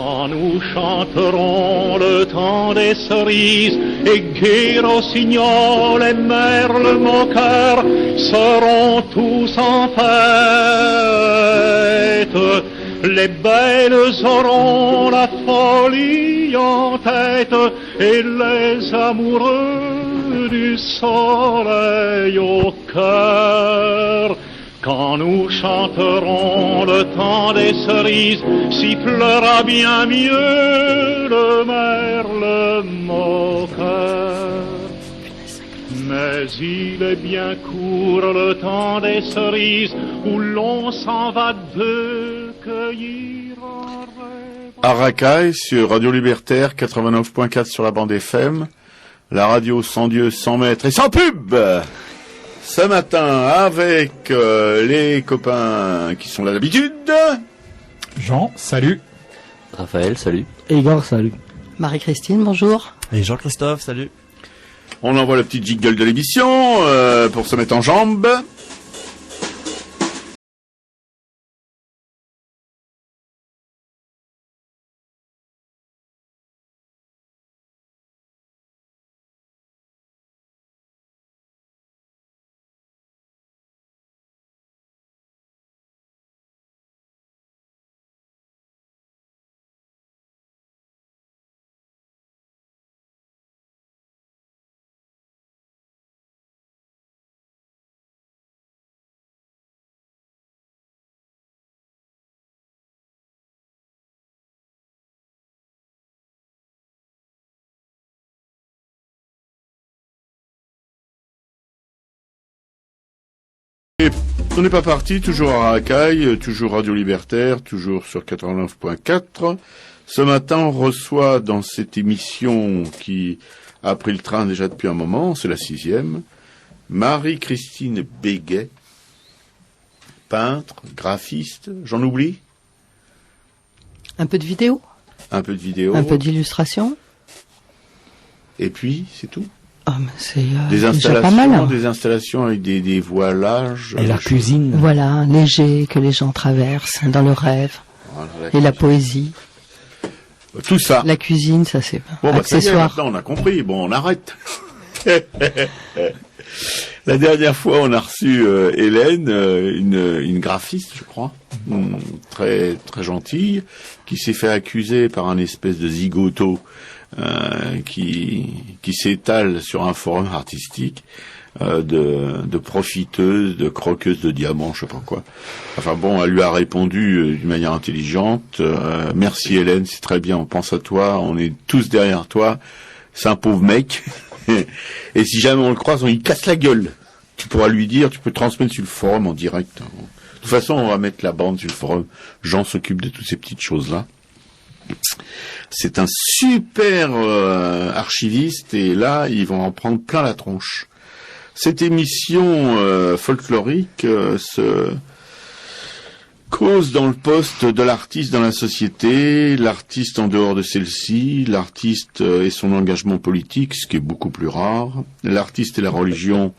Quand nous chanterons le temps des cerises et gai rossignol et merle moqueur seront tous en fête. Les belles auront la folie en tête et les amoureux du soleil au cœur. Quand nous chanterons le temps des cerises, sifflera bien mieux le merle moqueur. Mais il est bien court le temps des cerises, où l'on s'en va de cueillir un rêve. Arakaï sur Radio Libertaire 89.4 sur la bande FM, la radio sans Dieu, sans maître et sans pub. Ce matin, avec les copains qui sont là d'habitude. Jean, salut. Raphaël, salut. Igor, salut. Marie-Christine, bonjour. Et Jean-Christophe, salut. On envoie la petite jingle de l'émission pour se mettre en jambe. On n'est pas parti, toujours à Arakaï, toujours Radio Libertaire, toujours sur 89.4. Ce matin, on reçoit dans cette émission qui a pris le train déjà depuis un moment, c'est la 6e, Marie-Christine Béguet, peintre, graphiste, j'en oublie? Un peu de vidéo. Un peu de vidéo. Un peu d'illustration. Et puis, c'est tout. Oh, mais c'est des déjà pas mal. Hein. Des installations avec des voilages. Et la cuisine. Voilà, léger que les gens traversent dans le rêve. Voilà, et la poésie. Tout ça. La cuisine, ça c'est bon, accessoire. Bah, maintenant on a compris. Bon, on arrête. La dernière fois, on a reçu Hélène, une graphiste, je crois, très très gentille, qui s'est fait accuser par un espèce de zigoto qui s'étale sur un forum artistique de profiteuse, de croqueuse de diamants, je sais pas quoi. Enfin bon, elle lui a répondu d'une manière intelligente. Merci Hélène, c'est très bien, on pense à toi, on est tous derrière toi. C'est un pauvre mec. Et si jamais on le croise, on lui casse la gueule. Tu pourras lui dire, tu peux transmettre sur le forum en direct. De toute façon, on va mettre la bande sur le forum. Jean s'occupe de toutes ces petites choses-là. C'est un super archiviste et là, ils vont en prendre plein la tronche. Cette émission folklorique se cause dans le poste de l'artiste dans la société, l'artiste en dehors de celle-ci, l'artiste et son engagement politique, ce qui est beaucoup plus rare, l'artiste et la religion,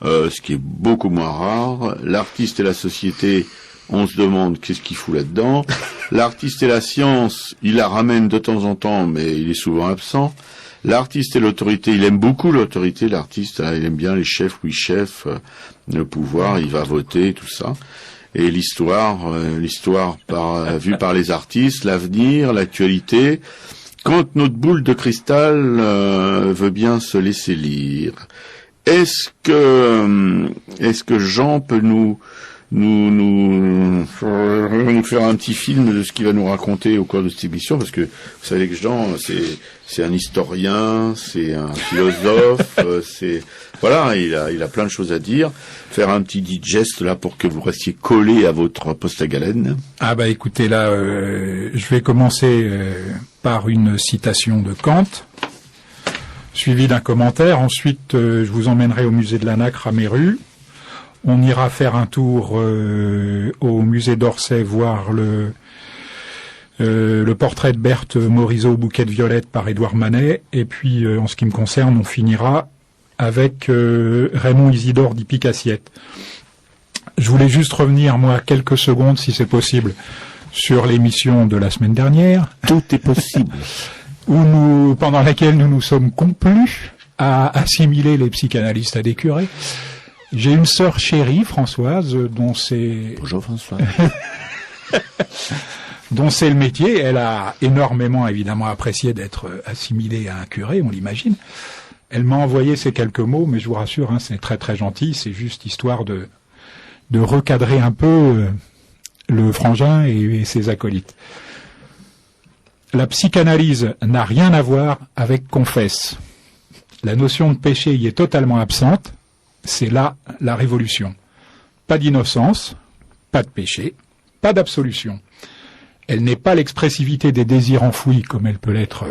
ce qui est beaucoup moins rare, l'artiste et la société, on se demande qu'est-ce qu'il fout là-dedans, l'artiste et la science, il la ramène de temps en temps, mais il est souvent absent, l'artiste et l'autorité, il aime beaucoup l'autorité, l'artiste, là, il aime bien les chefs, oui chefs, le pouvoir, il va voter, tout ça. Et l'histoire vue par les artistes, l'avenir, l'actualité, quand notre boule de cristal veut bien se laisser lire. Est-ce que Jean peut nous faire un petit film de ce qu'il va nous raconter au cours de cette émission, parce que vous savez que Jean, c'est un historien, c'est un philosophe, voilà, il a plein de choses à dire. Faire un petit digest là pour que vous restiez collé à votre poste à galène. Ah bah écoutez là, je vais commencer par une citation de Kant, suivi d'un commentaire. Ensuite, je vous emmènerai au musée de la Nacre à Méru. On ira faire un tour au musée d'Orsay, voir le portrait de Berthe Morisot au bouquet de violettes par Édouard Manet. Et puis, en ce qui me concerne, on finira avec Raymond Isidore d'Ipic-Assiette. Je voulais juste revenir, moi, quelques secondes, si c'est possible, sur l'émission de la semaine dernière. Tout est possible. Pendant laquelle nous nous sommes complus à assimiler les psychanalystes à des curés. J'ai une sœur chérie, Françoise, dont c'est... Bonjour François. dont c'est le métier. Elle a énormément, évidemment, apprécié d'être assimilée à un curé, on l'imagine. Elle m'a envoyé ces quelques mots, mais je vous rassure, hein, c'est très très gentil. C'est juste histoire de recadrer un peu le frangin et ses acolytes. La psychanalyse n'a rien à voir avec confesse. La notion de péché y est totalement absente. C'est là la révolution. Pas d'innocence, pas de péché, pas d'absolution. Elle n'est pas l'expressivité des désirs enfouis comme elle peut l'être,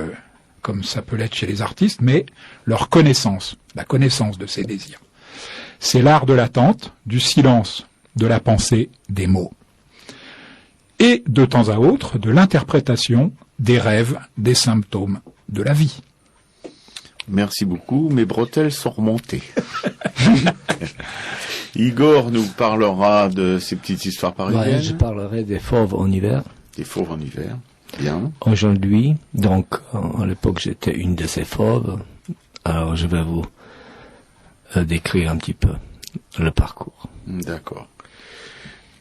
comme ça peut l'être chez les artistes, mais leur connaissance, la connaissance de ces désirs. C'est l'art de l'attente, du silence, de la pensée, des mots. Et de temps à autre, de l'interprétation des rêves, des symptômes de la vie. Merci beaucoup, mes bretelles sont remontées. Igor nous parlera de ces petites histoires parisiennes. Ouais, je parlerai des fauves en hiver. Des fauves en hiver, bien. Aujourd'hui, donc à l'époque j'étais une de ces fauves. Alors je vais vous décrire un petit peu le parcours. D'accord.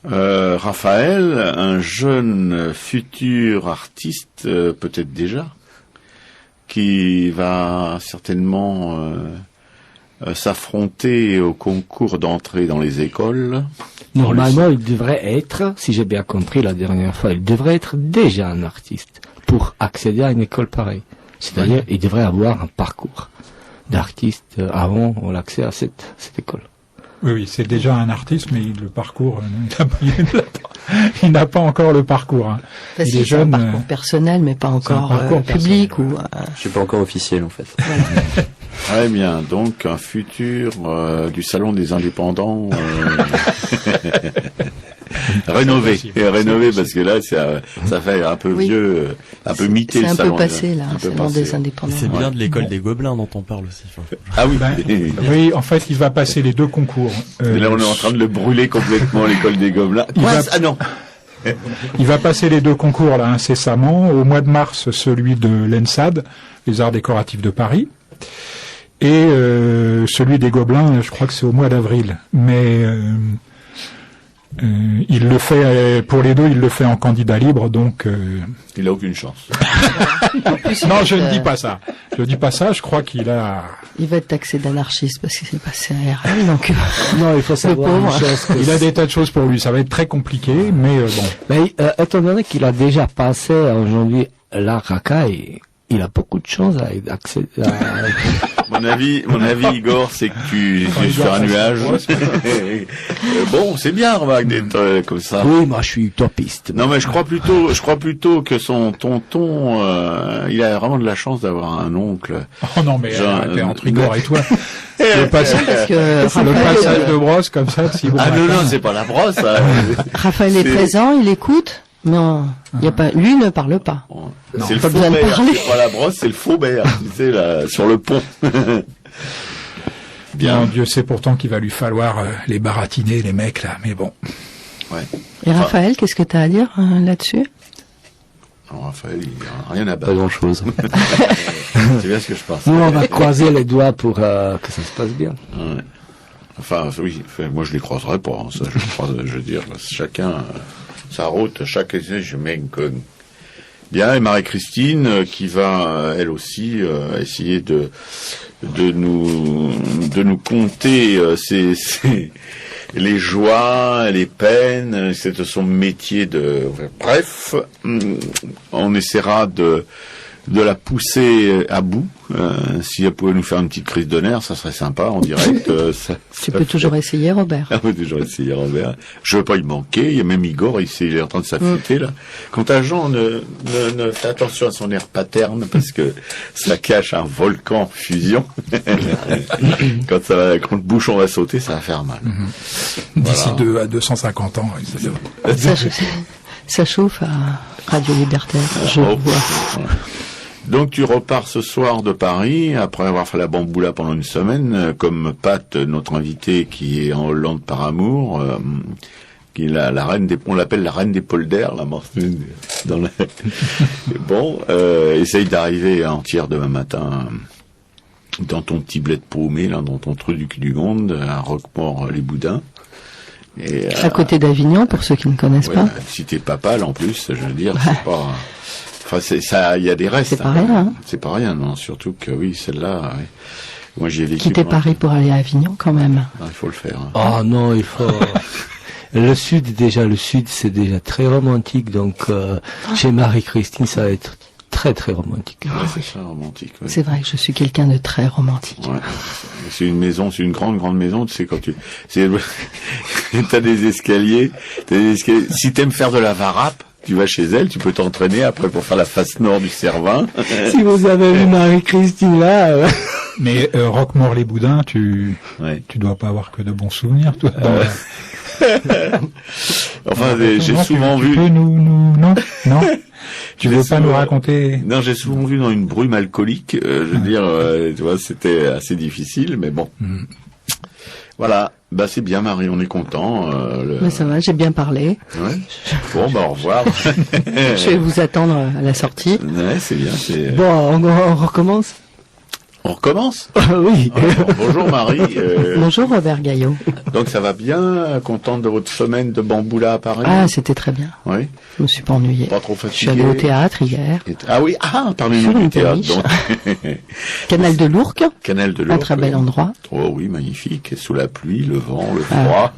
Raphaël, un jeune futur artiste, peut-être déjà, qui va certainement s'affronter au concours d'entrée dans les écoles. Normalement, il devrait être, si j'ai bien compris la dernière fois, il devrait être déjà un artiste pour accéder à une école pareille. C'est-à-dire, il devrait avoir un parcours d'artiste avant l'accès à cette école. Oui, c'est déjà un artiste, mais le parcours, il n'a pas encore le parcours. Hein. Parce il est jeune. C'est un parcours personnel, mais pas encore public ou. Je suis pas encore officiel en fait. Voilà. Très bien, donc un futur du salon des indépendants rénové, parce que là ça fait un peu vieux, un peu mité le salon. C'est un peu passé là, le salon des indépendants. C'est bien de l'école des Gobelins dont on parle aussi. Ah oui, oui, en fait, il va passer les deux concours. Là, on est en train de le brûler complètement, l'école des Gobelins. Ah non. Il va passer les deux concours là incessamment. Au mois de mars, celui de l'ENSAD, les Arts décoratifs de Paris. Et celui des Gobelins, je crois que c'est au mois d'avril. Mais il le fait pour les deux, il le fait en candidat libre, donc. Il a aucune chance. Non, je ne dis pas ça. Je dis pas ça. Je crois qu'il a. Il va être taxé d'anarchiste parce qu'il s'est passé à RL, donc. Non, il faut savoir une chose. Il a des tas de choses pour lui. Ça va être très compliqué, mais bon. Mais étant donné qu'il a déjà passé aujourd'hui l'art racaille, il a beaucoup de choses à accéder à... Mon avis, Igor, c'est que tu es sur un nuage. Bon, c'est bien, remarque, d'être comme ça. Oui, moi, je suis utopiste. Non, mais je crois plutôt que son tonton, il a vraiment de la chance d'avoir un oncle. Oh non, mais entre Igor et toi. Le passage de brosse comme ça, si bon. Ah non, c'est pas la brosse. Raphaël est présent, il écoute. Non, il y a pas. Lui ne parle pas. C'est le Faubert, c'est pas la brosse, c'est le Faubert, tu sais, là, sur le pont. Bien. Non, Dieu sait pourtant qu'il va lui falloir les baratiner, les mecs là, mais bon. Ouais. Et Raphaël, qu'est-ce que tu as à dire là-dessus? Alors Raphaël, il n'y a rien à battre. Pas grand-chose. C'est bien ce que je pense. Nous, on va croiser les doigts pour que ça se passe bien. Ouais. Enfin, oui, moi je les croiserai pas, hein, ça, je veux dire, chacun... sa route, chaque essai, je m'incogne. Bien, et Marie-Christine, qui va, elle aussi, essayer de nous conter les joies, les peines, c'est son métier bref, on essaiera de la pousser à bout. Si elle pouvait nous faire une petite crise de nerfs, ça serait sympa en direct. Tu peux toujours essayer, Robert. Ah oui, toujours essayer, Robert. Je veux pas y manquer. Il y a même Igor, il est en train de s'affûter là. Quant à Jean, ne fait attention à son air paterne parce que ça cache un volcan en fusion. Quand le bouchon va sauter, ça va faire mal. D'ici 2 à 250 ans, ça chauffe à Radio Libertaire. Je vois. Donc tu repars ce soir de Paris, après avoir fait la bamboula pendant une semaine, comme Pat, notre invité qui est en Hollande par amour, qui est la reine des, on l'appelle la reine des polders, la morceuse dans la... Bon, essaye d'arriver entière demain matin dans ton petit bled paumé, là, dans ton trou du cul du monde, à Roquemort-les-Boudins. Et, À côté d'Avignon, pour ceux qui ne connaissent ouais, pas. si t'es papal, en plus, je veux dire, c'est pas... Enfin, c'est ça, il y a des restes. C'est pas rien, hein. C'est pas rien, non. Surtout que, oui, celle-là, ouais. Moi, j'ai vécu... Quitter Paris pour aller à Avignon, quand même. Ah, il faut le faire. Hein. Oh non, il faut... Le sud, c'est déjà très romantique, donc chez Marie-Christine, ça va être très très romantique. Ouais, c'est ça, romantique. Ouais. C'est vrai que je suis quelqu'un de très romantique. Ouais. C'est une maison, c'est une grande maison, tu sais, quand tu... T'as des escaliers, Si t'aimes faire de la varap, tu vas chez elle, tu peux t'entraîner après pour faire la face nord du Cervin. Si vous avez vu Marie-Christine là... Mais Roquemort-les-Boudins, tu dois pas avoir que de bons souvenirs, toi. Enfin, j'ai Non, souvent tu vu... peux non Tu veux pas nous raconter? Non, j'ai souvent vu dans une brume alcoolique. Je veux dire, tu vois, c'était assez difficile, mais bon. Voilà. Bah, c'est bien, Marie, on est content. Mais ça va, j'ai bien parlé. Ouais. Bon, bah, au revoir. Je vais vous attendre à la sortie. Ouais, c'est bien. Bon, on recommence. On recommence. Oui. Bonjour Marie. Bonjour Robert Gaillot. Donc ça va bien, contente de votre semaine de bamboula à Paris. Ah, c'était très bien. Oui. Je me suis pas ennuyée. Pas trop Je fatigué. suis allée au théâtre hier. Ah oui, parlez-nous Sur du une théâtre. péniche. Donc. Canal de l'Ourcq. Canal de Un l'Ourcq. très bel endroit. Oh oui, magnifique. Sous la pluie, le vent, le froid.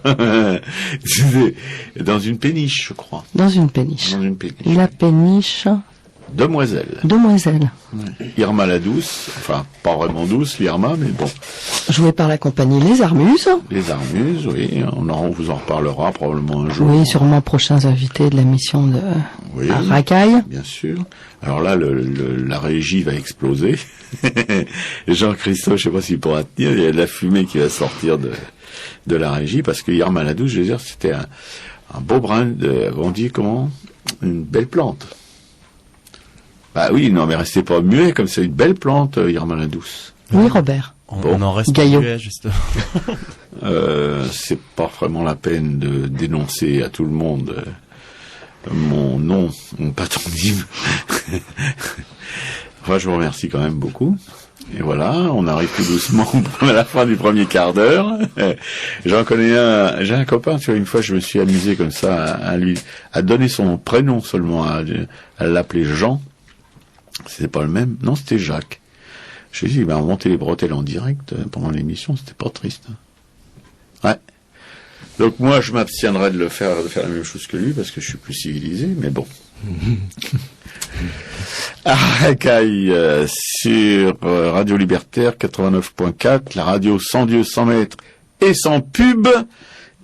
Dans une péniche, je crois. Dans une péniche. Dans une péniche. La péniche Demoiselle. Demoiselle. Ouais. Irma la douce. Enfin, pas vraiment douce, l'Irma, mais bon. Jouée par la compagnie Les Armuses. Les Armuses, oui. On vous en reparlera probablement un jour. Oui, sûrement prochains invités de la mission de Oui. Racaille. Bien sûr. Alors là, la régie va exploser. Jean-Christophe, je sais pas s'il pourra tenir. Il y a de la fumée qui va sortir de la régie parce que Irma la douce, je veux dire, c'était un beau brin on dit comment? Une belle plante. Bah oui, non, mais restez pas muet, comme c'est une belle plante, Irma la douce. Oui, Robert. On en reste Gaillot. muet, justement. C'est pas vraiment la peine de dénoncer à tout le monde mon nom, mon patronyme. Enfin, je vous remercie quand même beaucoup. Et voilà, on arrive tout doucement à la fin du premier quart d'heure. J'en connais j'ai un copain, tu vois, une fois je me suis amusé comme ça à donner son prénom seulement, à l'appeler Jean. C'était pas le même. Non, c'était Jacques. Je lui ai dit, on montait les bretelles en direct pendant l'émission, c'était pas triste. Ouais. Donc moi, je m'abstiendrai de faire la même chose que lui, parce que je suis plus civilisé, mais bon. Racaille sur Radio Libertaire 89.4, la radio sans Dieu, sans maître et sans pub.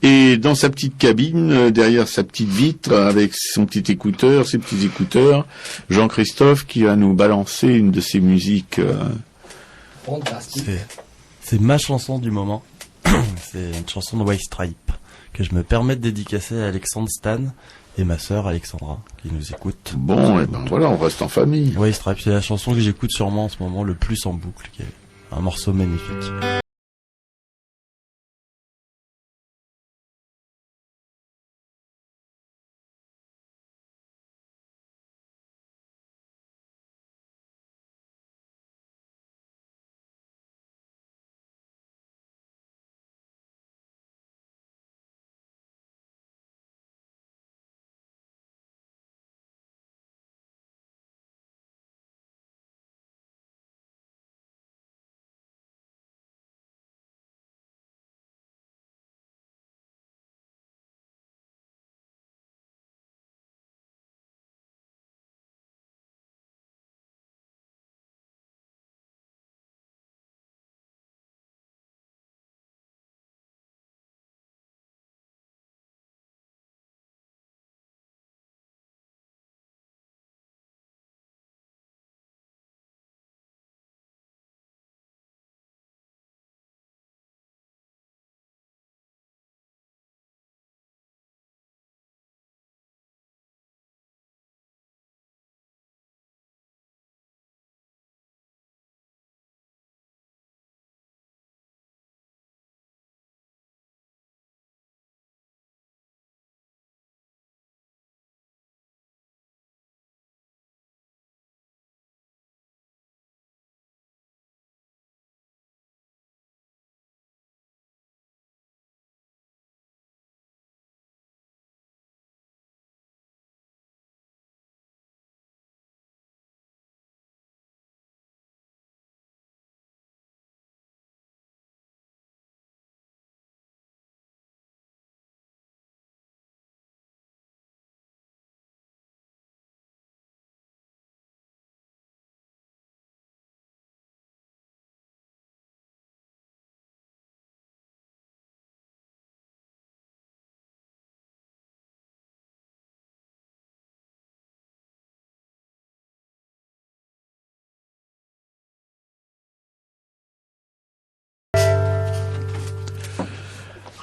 Et dans sa petite cabine, derrière sa petite vitre, avec son petit écouteur, ses petits écouteurs, Jean-Christophe qui va nous balancer une de ses musiques. C'est ma chanson du moment. C'est une chanson de White Stripe que je me permets de dédicacer à Alexandre Stan et ma sœur Alexandra qui nous écoute. Bon, et ben voilà, on reste en famille. White Stripe, c'est la chanson que j'écoute sûrement en ce moment le plus en boucle, qui est un morceau magnifique.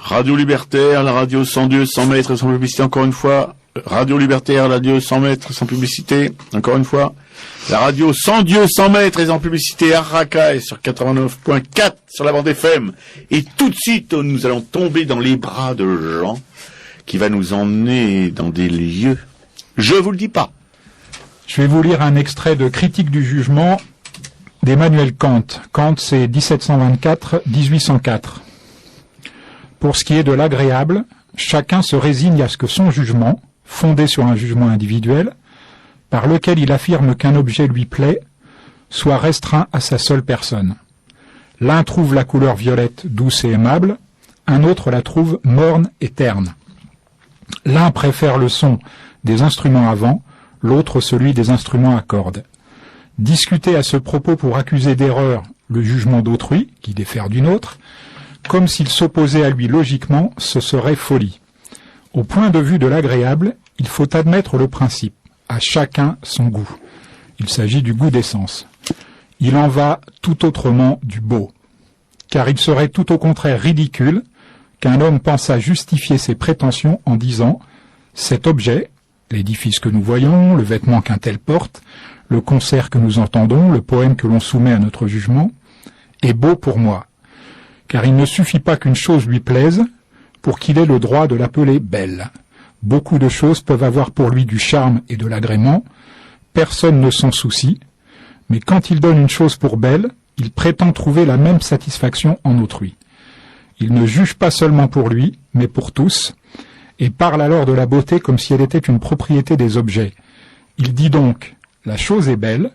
Radio Libertaire, la radio 102, 100 mètres sans publicité, encore une fois. Radio Libertaire, la radio 100 mètres sans publicité, encore une fois. La radio 100 Dieu, 100 mètres et sans publicité, Arracaï sur 89.4 sur la bande FM. Et tout de suite, nous allons tomber dans les bras de Jean, qui va nous emmener dans des lieux. Je vous le dis pas. Je vais vous lire un extrait de Critique du jugement d'Emmanuel Kant. Kant, c'est 1724-1804. Pour ce qui est de l'agréable, chacun se résigne à ce que son jugement, fondé sur un jugement individuel, par lequel il affirme qu'un objet lui plaît, soit restreint à sa seule personne. L'un trouve la couleur violette douce et aimable, un autre la trouve morne et terne. L'un préfère le son des instruments à vent, l'autre celui des instruments à cordes. Discuter à ce propos pour accuser d'erreur le jugement d'autrui, qui diffère d'une autre, comme s'il s'opposait à lui logiquement, ce serait folie. Au point de vue de l'agréable, il faut admettre le principe. À chacun son goût. Il s'agit du goût des sens. Il en va tout autrement du beau. Car il serait tout au contraire ridicule qu'un homme pensât justifier ses prétentions en disant « Cet objet, l'édifice que nous voyons, le vêtement qu'un tel porte, le concert que nous entendons, le poème que l'on soumet à notre jugement, est beau pour moi. » Car il ne suffit pas qu'une chose lui plaise pour qu'il ait le droit de l'appeler belle. Beaucoup de choses peuvent avoir pour lui du charme et de l'agrément, personne ne s'en soucie, mais quand il donne une chose pour belle, il prétend trouver la même satisfaction en autrui. Il ne juge pas seulement pour lui, mais pour tous, et parle alors de la beauté comme si elle était une propriété des objets. Il dit donc « la chose est belle »,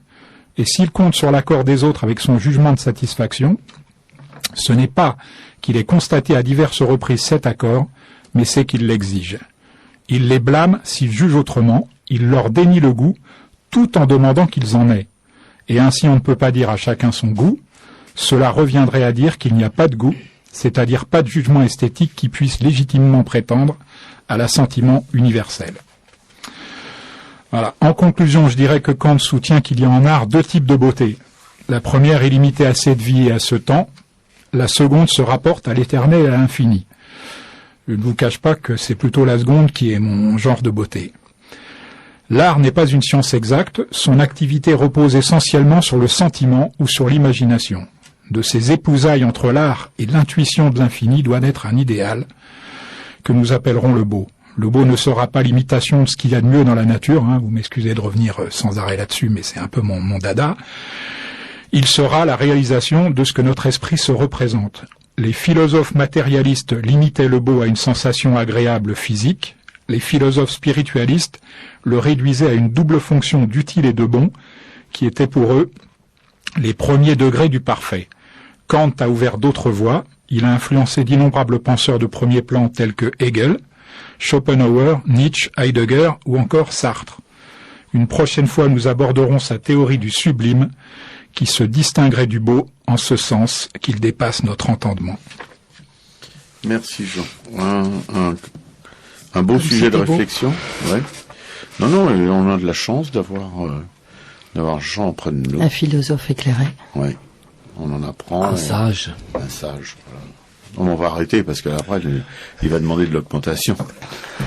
et s'il compte sur l'accord des autres avec son jugement de satisfaction, ce n'est pas qu'il ait constaté à diverses reprises cet accord, mais c'est qu'il l'exige. Il les blâme s'ils jugent autrement, il leur dénie le goût, tout en demandant qu'ils en aient. Et ainsi on ne peut pas dire à chacun son goût, cela reviendrait à dire qu'il n'y a pas de goût, c'est-à-dire pas de jugement esthétique qui puisse légitimement prétendre à l'assentiment universel. Voilà. En conclusion, je dirais que Kant soutient qu'il y a en art deux types de beauté. La première est limitée à cette vie et à ce temps, la seconde se rapporte à l'éternel et à l'infini. Je ne vous cache pas que c'est plutôt la seconde qui est mon genre de beauté. L'art n'est pas une science exacte, son activité repose essentiellement sur le sentiment ou sur l'imagination. De ces épousailles entre l'art et l'intuition de l'infini doit naître un idéal que nous appellerons le beau. Le beau ne sera pas l'imitation de ce qu'il y a de mieux dans la nature, vous m'excusez de revenir sans arrêt là-dessus, mais c'est un peu mon dada. Il sera la réalisation de ce que notre esprit se représente. Les philosophes matérialistes limitaient le beau à une sensation agréable physique, les philosophes spiritualistes le réduisaient à une double fonction d'utile et de bon, qui étaient pour eux les premiers degrés du parfait. Kant a ouvert d'autres voies, il a influencé d'innombrables penseurs de premier plan tels que Hegel, Schopenhauer, Nietzsche, Heidegger ou encore Sartre. Une prochaine fois, nous aborderons sa théorie du sublime, qui se distinguerait du beau en ce sens qu'il dépasse notre entendement. Merci Jean. Un beau sujet de réflexion. Ouais. Non, on a de la chance d'avoir Jean auprès de nous. Un philosophe éclairé. Oui. On en apprend. Un sage. Un sage. Voilà. On va arrêter parce qu'après il va demander de l'augmentation.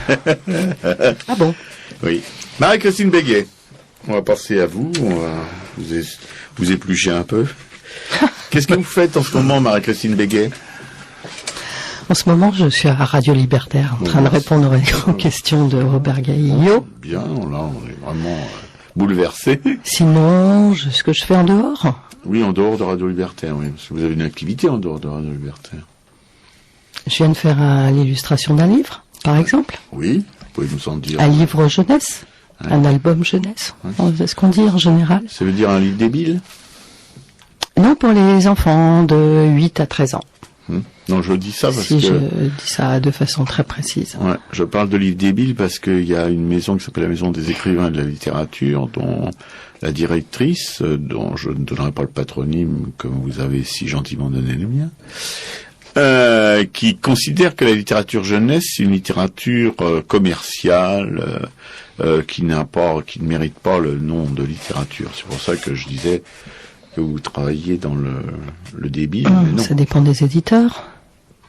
Ah bon? Oui. Marie-Christine Béguet. On va passer à vous. On va vous éplucher un peu. Qu'est-ce que vous faites en ce moment, Marie-Christine Béguet? En ce moment, je suis à Radio Libertaire, en train de répondre aux questions de Robert Gaillot. Bien, là, on est vraiment bouleversés. Sinon, ce que je fais en dehors? Oui, en dehors de Radio Libertaire, oui. Parce que vous avez une activité en dehors de Radio Libertaire. Je viens de faire l'illustration d'un livre, par exemple. Oui, vous pouvez nous en dire. Un livre jeunesse, un album jeunesse. Ouais. C'est ce qu'on dit en général. Ça veut dire un livre débile? Non, pour les enfants de 8 à 13 ans. Non, je dis ça parce que... je dis ça de façon très précise. Ouais, je parle de livre débile parce qu'il y a une maison qui s'appelle la Maison des écrivains de la littérature, dont la directrice, dont je ne donnerai pas le patronyme comme vous avez si gentiment donné le mien, qui considère que la littérature jeunesse, c'est une littérature commerciale, qui ne mérite pas le nom de littérature. C'est pour ça que je disais que vous travaillez dans le débile. Ça dépend des éditeurs.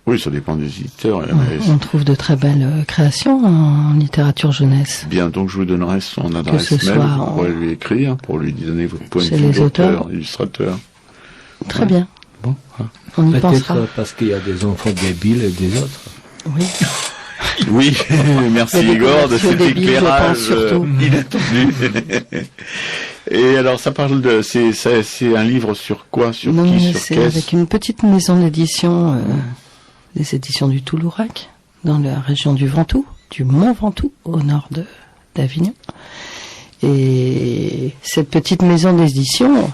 Oui, ça dépend des éditeurs. On trouve de très belles créations en littérature jeunesse. Bien, donc je vous donnerai son adresse mail, vous pourrez lui écrire pour lui donner votre point de vue d'auteur, illustrateur. Très bien. Bon, voilà. On y pensera. Peut-être parce qu'il y a des enfants débiles et des autres. Oui. Oui, merci Igor de cet éclairage inattendu. Et alors, ça parle de, c'est un livre sur quoi, sur non, qui, sur c'est qu'est-ce? Avec une petite maison d'édition, des éditions du Toulourac, dans la région du Ventoux, du Mont Ventoux, au nord d'Avignon. Et cette petite maison d'édition.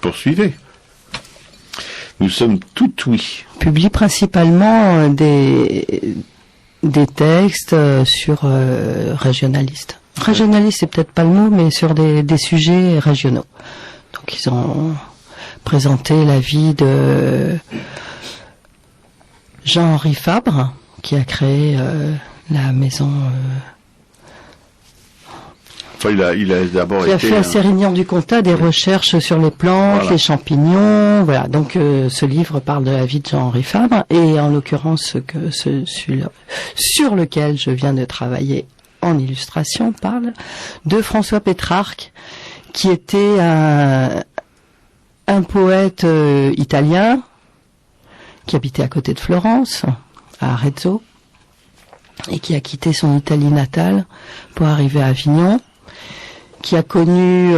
Poursuivez. Nous sommes tout oui. Publie principalement des textes sur régionalistes. Régionaliste, c'est peut-être pas le mot, mais sur des sujets régionaux. Donc ils ont présenté la vie de Jean-Henri Fabre, qui a créé la maison. Enfin, il a d'abord qui a fait à Sérignan-du-Comtat des recherches sur les plantes, voilà, les champignons, voilà. Donc ce livre parle de la vie de Jean-Henri Fabre, et en l'occurrence celui sur lequel je viens de travailler en illustration parle de François Pétrarque, qui était un poète italien qui habitait à côté de Florence, à Arezzo, et qui a quitté son Italie natale pour arriver à Avignon, qui a connu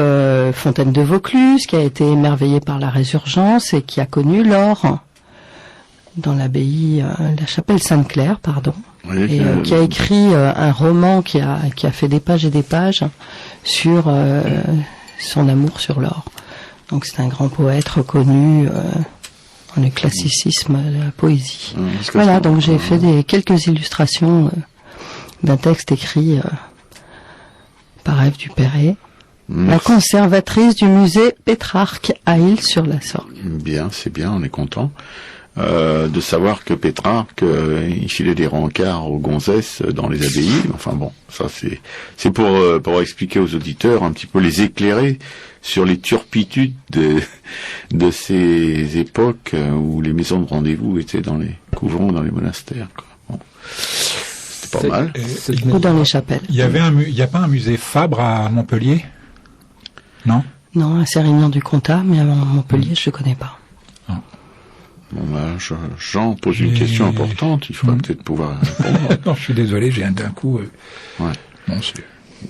Fontaine de Vaucluse, qui a été émerveillé par la Résurgence et qui a connu l'or dans l'abbaye, la chapelle Sainte-Claire, pardon, oui, et qui a écrit un roman qui a fait des pages et des pages sur son amour sur l'or. Donc c'est un grand poète reconnu dans le classicisme de la poésie. Voilà, donc j'ai fait quelques illustrations d'un texte écrit par Ève Dupéré, la conservatrice du musée Pétrarque à Île-sur-la-Sorgue. Bien, c'est bien, on est content de savoir que Pétrarque il filait des rencarts aux gonzesses dans les abbayes. Enfin bon, ça c'est pour expliquer aux auditeurs, un petit peu les éclairer sur les turpitudes de ces époques où les maisons de rendez-vous étaient dans les couvents, dans les monastères, quoi. Bon. Pas mal. Ou dans les chapelles. Il y a pas un musée Fabre à Montpellier? Non? Non, à Sérignan-du-Comtat, mais à Montpellier, je ne connais pas. Non. Bon, bah, Jean pose une question importante, il faudra peut-être pouvoir répondre. Non, je suis désolé, j'ai d'un coup... Ouais. Non,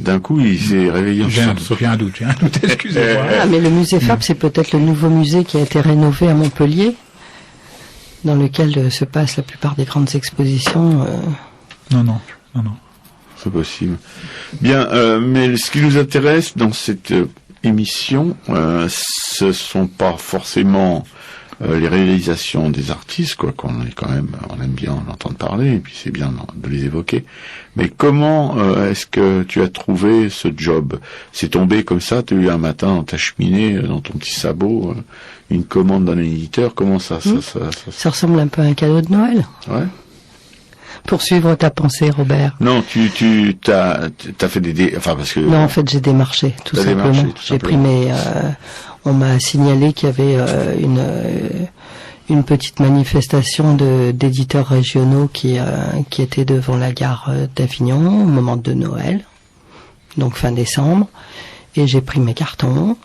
d'un coup, il s'est réveillé. J'ai un doute, excusez-moi. Ah, mais le musée Fabre, c'est peut-être le nouveau musée qui a été rénové à Montpellier, dans lequel se passent la plupart des grandes expositions. Non. C'est possible. Bien, mais ce qui nous intéresse dans cette émission, ce sont pas forcément les réalisations des artistes, quoi, qu'on est quand même, on aime bien en entendre parler, et puis c'est bien de les évoquer. Mais comment est-ce que tu as trouvé ce job? C'est tombé comme ça, tu as eu un matin dans ta cheminée, dans ton petit sabot, une commande d'un éditeur, comment ça Ça ressemble un peu à un cadeau de Noël. Ouais. Poursuivre ta pensée, Robert. Non, t'as fait enfin parce que. Non, en fait, j'ai démarché, tout simplement. J'ai pris on m'a signalé qu'il y avait une petite manifestation d'éditeurs régionaux qui était devant la gare d'Avignon au moment de Noël, donc fin décembre, et j'ai pris mes cartons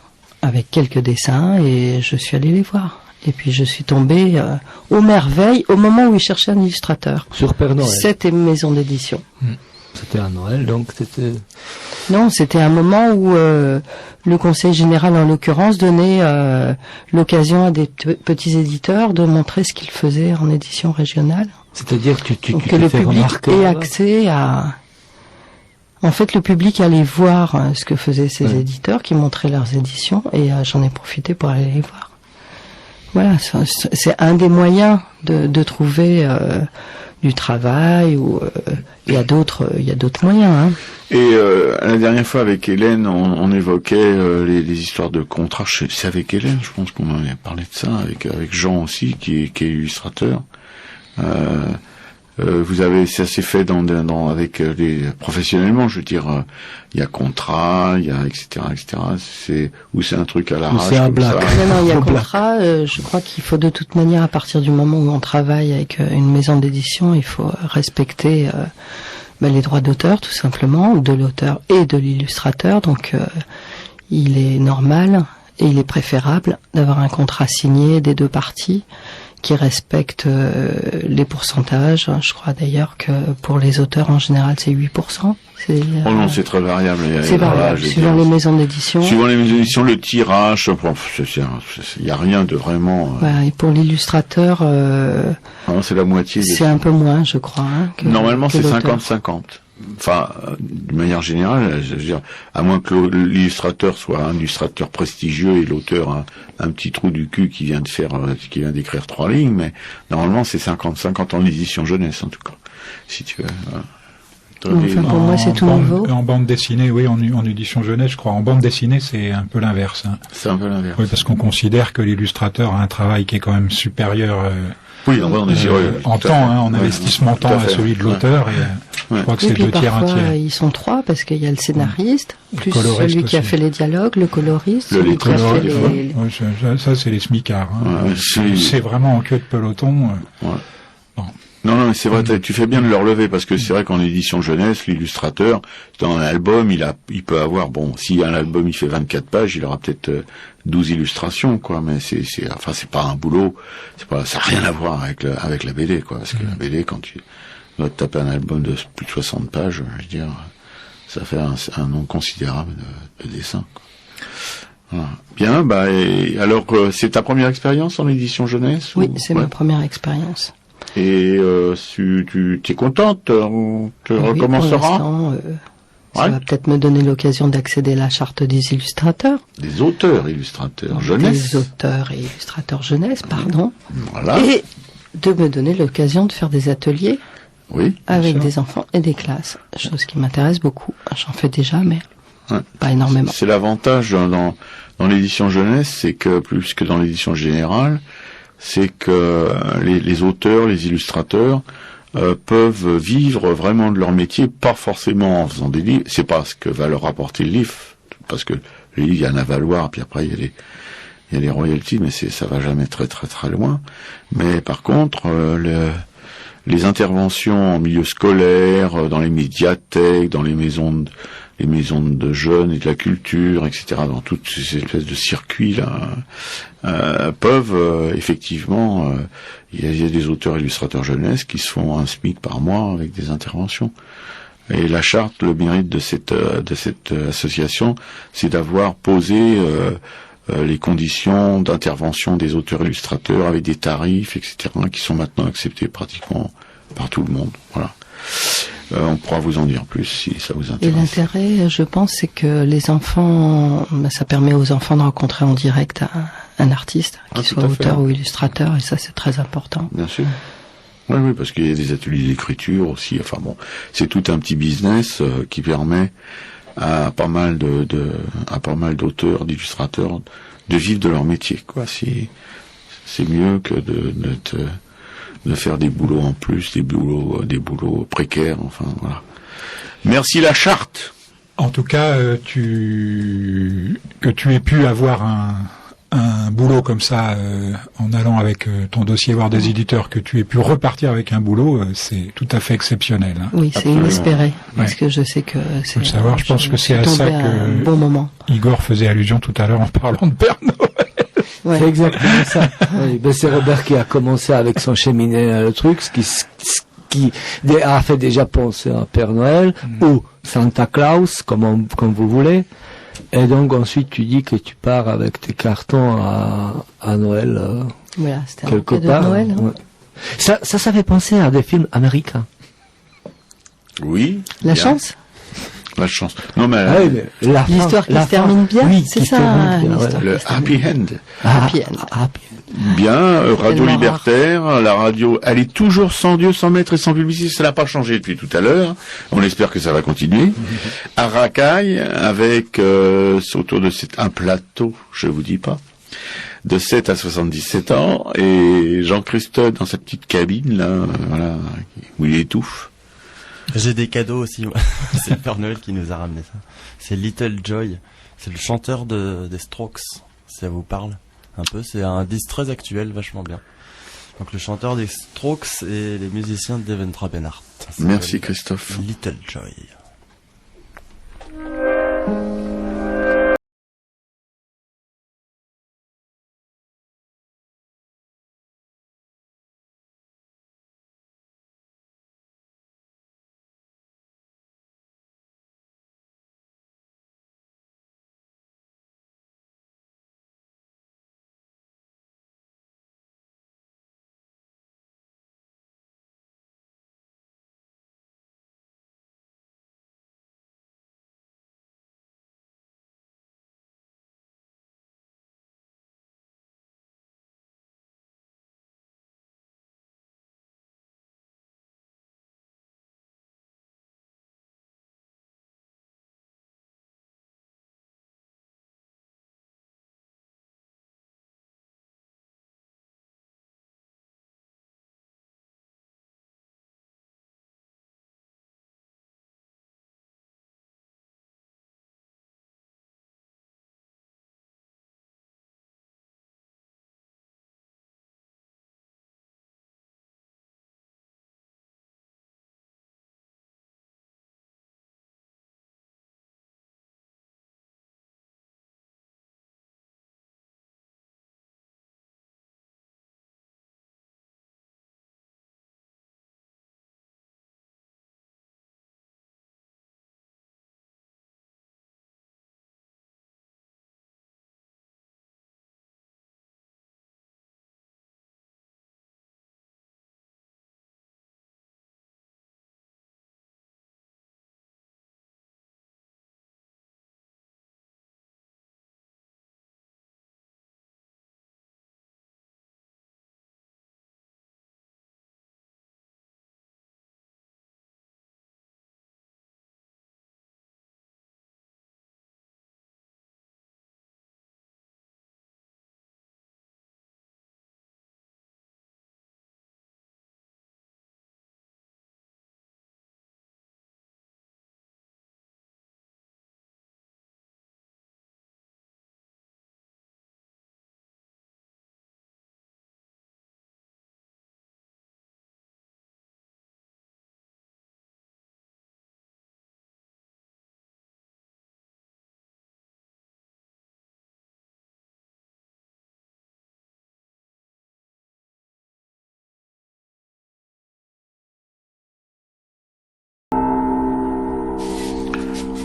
avec quelques dessins et je suis allé les voir. Et puis je suis tombée aux merveilles au moment où ils cherchaient un illustrateur. Sur Père Noël. C'était une maison d'édition. C'était à Noël, donc c'était... Non, c'était un moment où le Conseil général, en l'occurrence, donnait l'occasion à des petits éditeurs de montrer ce qu'ils faisaient en édition régionale. C'est-à-dire que que le public ait accès à... En fait, le public allait voir ce que faisaient ces éditeurs qui montraient leurs éditions, et j'en ai profité pour aller les voir. Voilà, c'est un des moyens de trouver du travail, ou il y a d'autres moyens. Hein. Et la dernière fois avec Hélène, on évoquait les histoires de contrats. C'est avec Hélène, je pense qu'on avait parlé de ça, avec Jean aussi, qui est illustrateur. ça s'est fait professionnellement, je veux dire, il y a contrat, il y a etc. C'est un truc à l'arrache. C'est un comme black. ça. Non, il y a contrat. Je crois qu'il faut de toute manière, à partir du moment où on travaille avec une maison d'édition, il faut respecter les droits d'auteur, tout simplement, de l'auteur et de l'illustrateur. Donc, il est normal et il est préférable d'avoir un contrat signé des deux parties qui respecte les pourcentages. Je crois d'ailleurs que pour les auteurs en général c'est 8%. Oh non, c'est très variable. C'est variable, suivant les maisons d'édition. Suivant les maisons d'édition, le tirage, il n'y a rien de vraiment... Voilà, et pour l'illustrateur, c'est la moitié. C'est un peu moins, je crois. Normalement, c'est 50-50. Enfin, d'une manière générale, je veux dire, à moins que l'illustrateur soit un illustrateur prestigieux et l'auteur un petit trou du cul qui vient d'écrire 3 lignes, mais normalement c'est 50-50 en édition jeunesse en tout cas, si tu veux. Enfin, pour moi c'est tout nouveau. En bande dessinée, oui, en édition jeunesse, je crois. En bande dessinée, c'est un peu l'inverse. Hein. C'est un peu l'inverse. Oui, parce qu'on considère que l'illustrateur a un travail qui est quand même supérieur. En temps, en investissement temps à celui de l'auteur. Et je crois que c'est 2 tiers, 1 tiers. Ils sont 3 parce qu'il y a le scénariste, plus celui qui a aussi. fait les dialogues, le coloriste, celui qui a fait les... Oui, ça c'est les smicards. Hein. Ouais, c'est vraiment en queue de peloton. Ouais. Bon. Non, mais c'est vrai, tu fais bien de le relever parce que c'est vrai qu'en édition jeunesse, l'illustrateur, dans un album, il peut avoir, si un album il fait 24 pages, il aura peut-être 12 illustrations, quoi, mais c'est pas un boulot, ça n'a rien à voir avec la BD, quoi, parce que la BD, quand tu dois te taper un album de plus de 60 pages, je veux dire, ça fait un nombre considérable de dessins, quoi. Voilà. Bien, et alors, c'est ta première expérience en édition jeunesse? Oui, c'est ma première expérience. Et tu es contente? Tu recommenceras? Ça va peut-être me donner l'occasion d'accéder à la charte des illustrateurs. Des auteurs illustrateurs jeunesse. Des auteurs et illustrateurs jeunesse, pardon. Voilà. Et de me donner l'occasion de faire des ateliers avec des enfants et des classes. Chose qui m'intéresse beaucoup. J'en fais déjà, mais pas énormément. C'est l'avantage dans l'édition jeunesse, c'est que plus que dans l'édition générale, c'est que les auteurs, les illustrateurs peuvent vivre vraiment de leur métier, pas forcément en faisant des livres. C'est pas ce que va leur apporter le livre, parce que le livre, il y a un avaloir, puis après il y a les royalties, mais ça va jamais très très très loin. Mais par contre, les interventions en milieu scolaire, dans les médiathèques, dans les maisons de jeunes et de la culture, etc., dans toutes ces espèces de circuits là, peuvent effectivement, il y a des auteurs illustrateurs jeunesse qui se font un SMIC par mois avec des interventions. Et la charte, le mérite de cette association, c'est d'avoir posé les conditions d'intervention des auteurs illustrateurs avec des tarifs, etc., qui sont maintenant acceptés pratiquement par tout le monde. Voilà. On pourra vous en dire plus si ça vous intéresse. Et l'intérêt, je pense, c'est que les enfants, ça permet aux enfants de rencontrer en direct un artiste, qui soit auteur ou illustrateur, et ça c'est très important. Bien sûr. Oui, parce qu'il y a des ateliers d'écriture aussi. Enfin bon, c'est tout un petit business qui permet à pas mal d'auteurs, d'illustrateurs de vivre de leur métier, quoi. C'est mieux que de faire des boulots en plus, des boulots précaires, enfin voilà. Merci la charte. En tout cas, que tu aies pu avoir un boulot comme ça en allant avec ton dossier voir des éditeurs, que tu aies pu repartir avec un boulot, c'est tout à fait exceptionnel. Hein. Oui, c'est inespéré, parce que je sais que c'est... Faut le savoir, je pense que c'est à ça que bon moment. Igor faisait allusion tout à l'heure en parlant de Père Noël. Ouais. C'est exactement ça. Oui, c'est Robert qui a commencé avec son cheminée le truc, ce qui a fait déjà penser à Père Noël ou Santa Claus, comme vous voulez. Et donc ensuite tu dis que tu pars avec tes cartons à Noël voilà, c'était quelque part. De Noël, hein. Ouais. Ça fait penser à des films américains. Oui. La chance. La chance. Non mais l'histoire qui se termine bien, oui, c'est ça. Le happy end. Happy end. Bien, Radio Libertaire, la radio, elle est toujours sans Dieu, sans maître et sans publicité, ça n'a pas changé depuis tout à l'heure. On espère que ça va continuer. À Racaille, avec autour de un plateau, je vous dis pas, de 7 à 77 ans, et Jean Christophe dans sa petite cabine, là, voilà, où il étouffe. J'ai des cadeaux aussi, moi. C'est le Père Noël qui nous a ramené ça. C'est Little Joy. C'est le chanteur des Strokes, si ça vous parle un peu. C'est un disque très actuel, vachement bien. Donc le chanteur des Strokes et les musiciens de Devendra Banhart. Merci Christophe. Little Joy.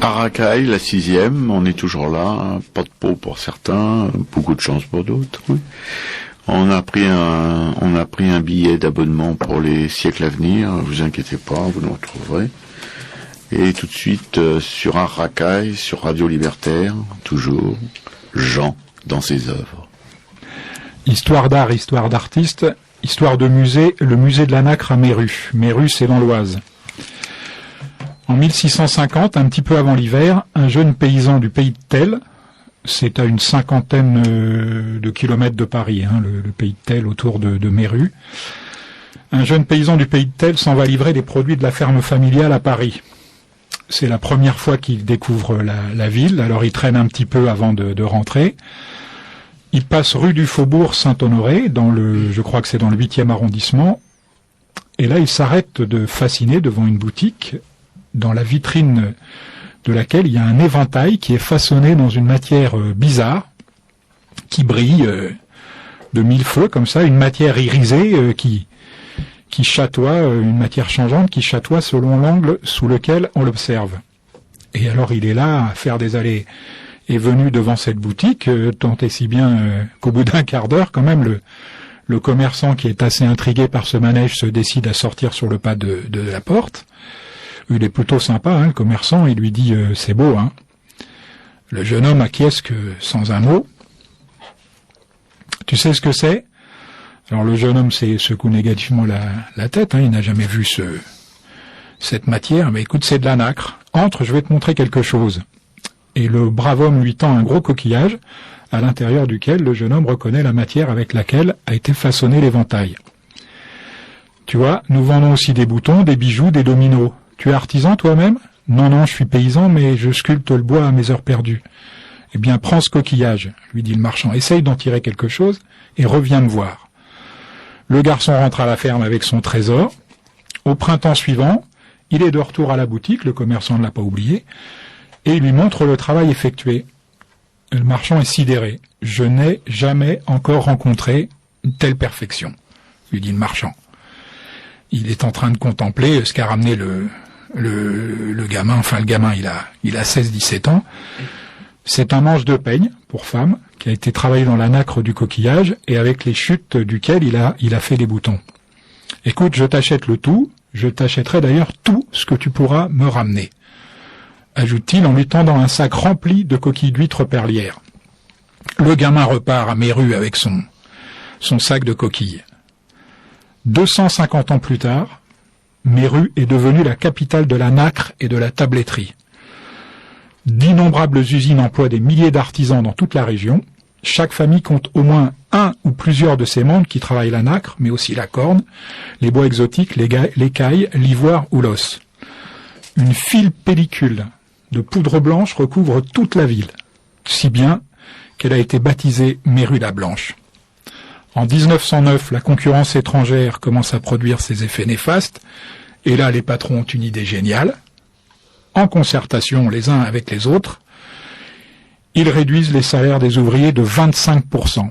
Arakai, la 6e, on est toujours là, hein, pas de peau pour certains, beaucoup de chance pour d'autres. Oui. On a pris un billet d'abonnement pour les siècles à venir, vous inquiétez pas, vous nous retrouverez. Et tout de suite, sur Arakai, sur Radio Libertaire, toujours, Jean dans ses œuvres. Histoire d'art, histoire d'artiste, histoire de musée, le musée de la Nacre à Méru. Méru, c'est dans l'Oise. En 1650, un petit peu avant l'hiver, un jeune paysan du pays de Tel, c'est à une 50aine de kilomètres de Paris, hein, le pays de Tel autour de Méru, un jeune paysan du pays de Tel s'en va livrer des produits de la ferme familiale à Paris. C'est la première fois qu'il découvre la ville, alors il traîne un petit peu avant de rentrer. Il passe rue du Faubourg Saint-Honoré, je crois que c'est dans le 8e arrondissement, et là il s'arrête fasciné devant une boutique, dans la vitrine de laquelle il y a un éventail qui est façonné dans une matière bizarre, qui brille de mille feux, comme ça, une matière irisée qui chatoie, une matière changeante qui chatoie selon l'angle sous lequel on l'observe. Et alors il est là à faire des allées et venues devant cette boutique, tant et si bien qu'au bout d'un quart d'heure, quand même, le commerçant qui est assez intrigué par ce manège se décide à sortir sur le pas de la porte. Il est plutôt sympa, hein, le commerçant, il lui dit c'est beau, hein. Le jeune homme acquiesce que sans un mot. Tu sais ce que c'est? Alors le jeune homme secoue négativement la tête, hein, il n'a jamais vu cette matière, mais écoute, c'est de la nacre. Entre, je vais te montrer quelque chose. Et le brave homme lui tend un gros coquillage à l'intérieur duquel le jeune homme reconnaît la matière avec laquelle a été façonné l'éventail. Tu vois, nous vendons aussi des boutons, des bijoux, des dominos. Tu es artisan toi-même ? Non, je suis paysan, mais je sculpte le bois à mes heures perdues. Eh bien, prends ce coquillage, lui dit le marchand. Essaye d'en tirer quelque chose et reviens me voir. Le garçon rentre à la ferme avec son trésor. Au printemps suivant, il est de retour à la boutique, le commerçant ne l'a pas oublié, et il lui montre le travail effectué. Le marchand est sidéré. « Je n'ai jamais encore rencontré une telle perfection », lui dit le marchand. Il est en train de contempler ce qu'a ramené le gamin. Enfin, le gamin, il a 16-17 ans. C'est un manche de peigne pour femme qui a été travaillé dans la nacre du coquillage et avec les chutes duquel il a fait les boutons. Écoute, je t'achète le tout. Je t'achèterai d'ailleurs tout ce que tu pourras me ramener, ajoute-t-il en lui tendant un sac rempli de coquilles d'huîtres perlières. Le gamin repart à Méru avec son sac de coquilles. 250 ans plus tard, Méru est devenue la capitale de la nacre et de la tabletterie. D'innombrables usines emploient des milliers d'artisans dans toute la région. Chaque famille compte au moins un ou plusieurs de ses membres qui travaillent la nacre, mais aussi la corne, les bois exotiques, l'écaille, l'ivoire ou l'os. Une fine pellicule de poudre blanche recouvre toute la ville, si bien qu'elle a été baptisée Méru la Blanche. En 1909, la concurrence étrangère commence à produire ses effets néfastes, et là les patrons ont une idée géniale. En concertation les uns avec les autres, ils réduisent les salaires des ouvriers de 25%.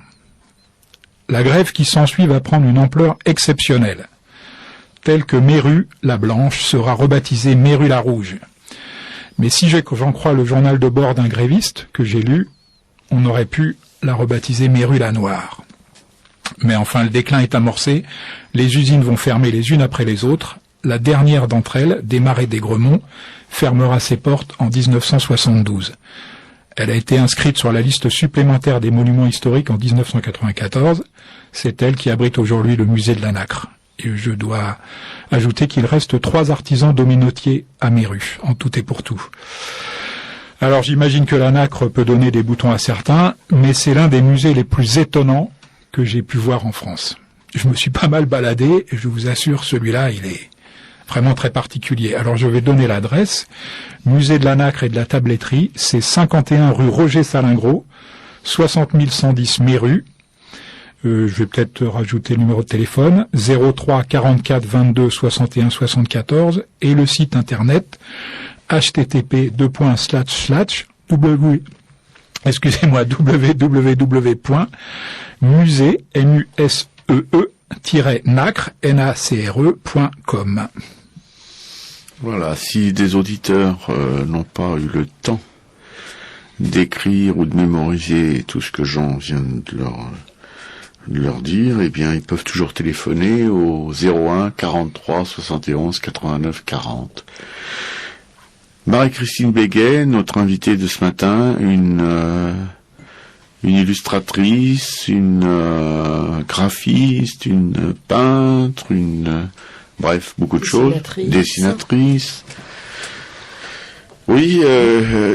La grève qui s'ensuit va prendre une ampleur exceptionnelle, telle que Méru la Blanche sera rebaptisée Méru la Rouge. Mais si j'en crois le journal de bord d'un gréviste que j'ai lu, on aurait pu la rebaptiser Méru la Noire. Mais enfin, le déclin est amorcé, les usines vont fermer les unes après les autres. La dernière d'entre elles, des Marais d'Aigremont, fermera ses portes en 1972. Elle a été inscrite sur la liste supplémentaire des monuments historiques en 1994. C'est elle qui abrite aujourd'hui le musée de la nacre. Et je dois ajouter qu'il reste 3 artisans dominotiers à Méru, en tout et pour tout. Alors j'imagine que la nacre peut donner des boutons à certains, mais c'est l'un des musées les plus étonnants que j'ai pu voir en France. Je me suis pas mal baladé, et je vous assure, celui-là, il est vraiment très particulier. Alors je vais donner l'adresse. Musée de la nacre et de la tabletterie, c'est 51 rue Roger Salingro, 60 110 Méru. Je vais peut-être rajouter le numéro de téléphone, 03 44 22 61 74, et le site internet www.musee-nacre.com. Voilà, si des auditeurs n'ont pas eu le temps d'écrire ou de mémoriser tout ce que Jean vient de leur dire, eh bien, ils peuvent toujours téléphoner au 01 43 71 89 40. Marie-Christine Béguet, notre invitée de ce matin, une illustratrice, une graphiste, une peintre, bref, beaucoup de choses. Dessinatrice. Oui,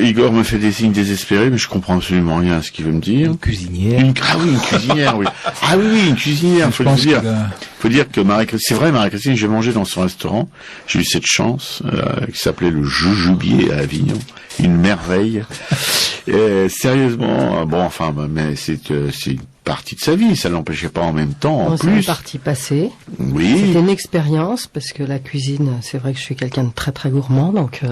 Igor me fait des signes désespérés, mais je comprends absolument rien à ce qu'il veut me dire. Une cuisinière. Une cuisinière, oui. Ah oui, une cuisinière, faut dire que c'est vrai, Marie-Christine, j'ai mangé dans son restaurant, j'ai eu cette chance, qui s'appelait le Jujoubier à Avignon, une merveille. Sérieusement, mais c'est une partie de sa vie, ça l'empêchait pas en même temps, en plus. C'est une partie passée. Oui. C'était une expérience, parce que la cuisine, c'est vrai que je suis quelqu'un de très très gourmand, donc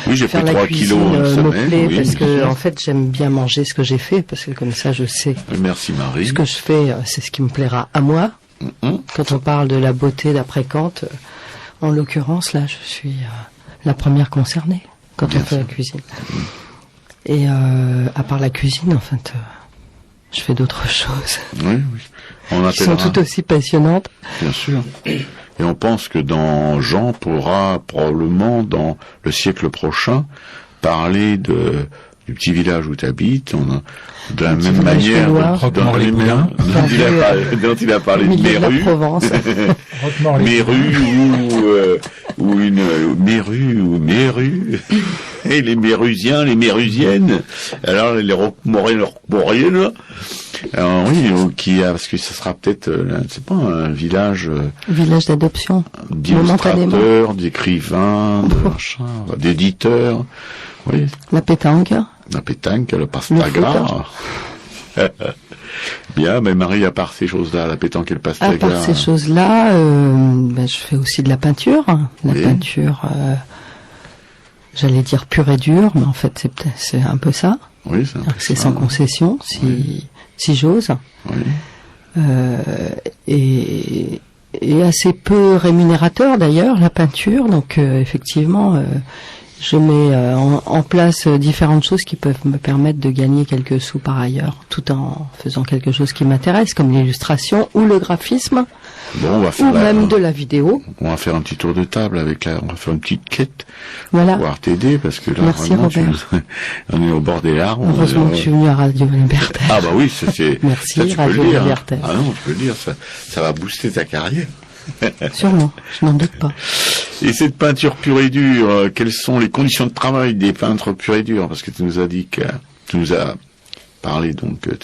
oui, j'ai faire pris 3 kilos une semaine, me plaît, oui, parce que en fait j'aime bien manger ce que j'ai fait, parce que comme ça je sais. Merci Marie. Ce que je fais, c'est ce qui me plaira à moi. Quand on parle de la beauté d'après Kant, en l'occurrence là, je suis la première concernée quand bien on fait la cuisine. Et à part la cuisine, en fait, je fais d'autres choses. Oui. Qui sont tout aussi passionnantes. Bien sûr. Et on pense que Jean pourra probablement, dans le siècle prochain, parler du petit village où tu habites, de la même manière dont il a parlé de Méru. Méru ou une Méru et les Mérusiens, les Mérusiennes. Alors les Roquemoriennes. Alors oui, parce que ça sera peut-être, c'est pas un village. Village d'adoption. D'illustrateurs, d'écrivains, d'éditeurs. Oui. La pétanque, le pastaga. Bien, mais Marie, à part ces choses-là, la pétanque et le pastaga. À part ces choses-là, je fais aussi de la peinture. Peinture, j'allais dire pure et dure, mais en fait, c'est un peu ça. Oui, c'est un peu ça. C'est sans concession, si j'ose. Oui. Et assez peu rémunérateur d'ailleurs, la peinture. Donc, effectivement, je mets en place différentes choses qui peuvent me permettre de gagner quelques sous par ailleurs, tout en faisant quelque chose qui m'intéresse, comme l'illustration ou le graphisme, bon, on va faire même de la vidéo. On va faire un petit tour de table on va faire une petite quête voilà. pour pouvoir t'aider, parce que là, merci Robert. On est au bord des larmes. Heureusement que je suis venu à Radio Libertaire. Ah bah oui, c'est merci ça, tu Radio peux le dire. Libertaire. Ah non, tu peux le dire, ça va booster ta carrière. Sûrement, je n'en doute pas. Et cette peinture pure et dure, quelles sont les conditions de travail des peintres purs et durs? Parce que tu nous as parlé donc de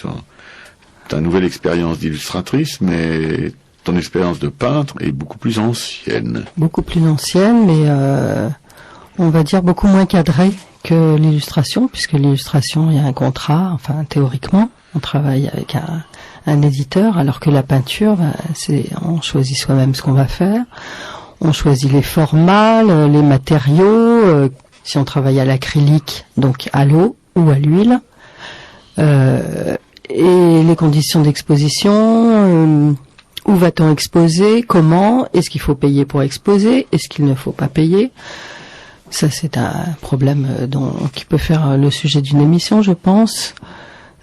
ta nouvelle expérience d'illustratrice, mais ton expérience de peintre est beaucoup plus ancienne. Beaucoup plus ancienne, mais on va dire beaucoup moins cadrée que l'illustration, puisque l'illustration, il y a un contrat, enfin théoriquement, on travaille avec un éditeur, alors que la peinture, on choisit soi-même ce qu'on va faire, on choisit les formats, les matériaux, si on travaille à l'acrylique, donc à l'eau ou à l'huile, et les conditions d'exposition, où va-t-on exposer, comment, est-ce qu'il faut payer pour exposer, est-ce qu'il ne faut pas payer. Ça, c'est un problème qui peut faire le sujet d'une émission, je pense.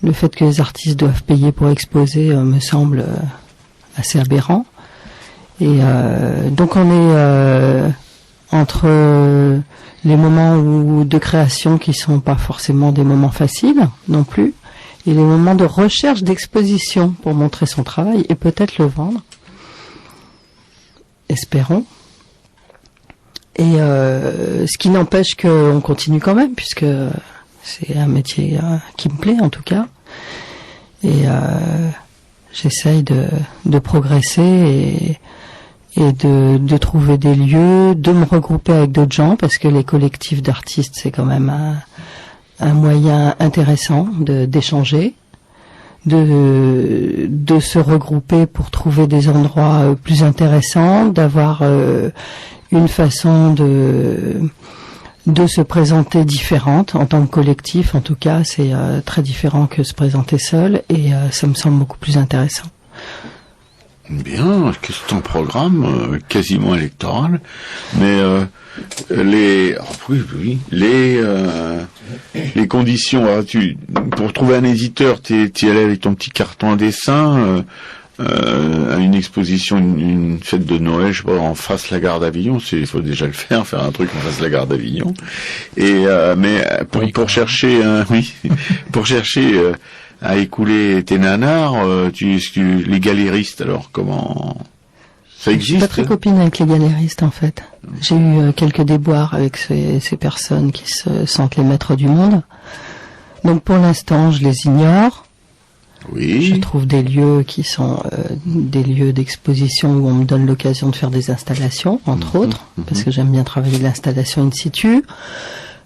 Le fait que les artistes doivent payer pour exposer me semble assez aberrant. Et donc on est entre les moments de création qui sont pas forcément des moments faciles non plus, et les moments de recherche d'exposition pour montrer son travail et peut-être le vendre. Espérons. Et ce qui n'empêche qu'on continue quand même, puisque c'est un métier qui me plaît en tout cas. Et j'essaye de progresser et de trouver des lieux, de me regrouper avec d'autres gens, parce que les collectifs d'artistes, c'est quand même un moyen intéressant d'échanger, de se regrouper pour trouver des endroits plus intéressants, d'avoir une façon de se présenter différente en tant que collectif. En tout cas, c'est très différent que se présenter seul, et ça me semble beaucoup plus intéressant. Bien, c'est un programme quasiment électoral, mais les conditions. Pour trouver un éditeur, t'y allais avec ton petit carton à dessin. À une exposition, une fête de Noël, je sais pas, en face la gare d'Avignon, il faut déjà le faire un truc en face la gare d'Avignon. Et mais pour chercher à écouler tes nanars, les galéristes, alors comment ça existe? Je suis pas très copine avec les galéristes en fait. J'ai eu quelques déboires avec ces personnes qui se sentent les maîtres du monde. Donc pour l'instant, je les ignore. Oui. Je trouve des lieux qui sont des lieux d'exposition où on me donne l'occasion de faire des installations, entre autres, parce que j'aime bien travailler l'installation in situ.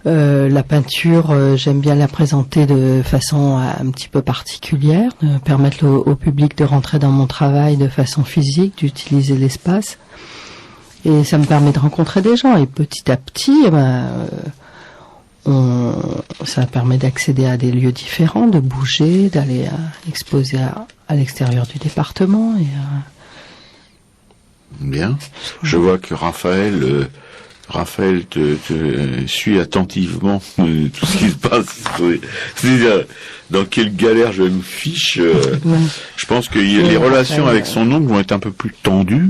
La peinture, j'aime bien la présenter de façon un petit peu particulière, de permettre au public de rentrer dans mon travail de façon physique, d'utiliser l'espace. Et ça me permet de rencontrer des gens. Et petit à petit, ça permet d'accéder à des lieux différents, de bouger, d'aller exposer à l'extérieur du département. Bien. Je vois que Raphaël te suit attentivement tout ce qui se passe. C'est-à-dire, dans quelle galère je me fiche. Je pense que les relations avec son oncle vont être un peu plus tendues.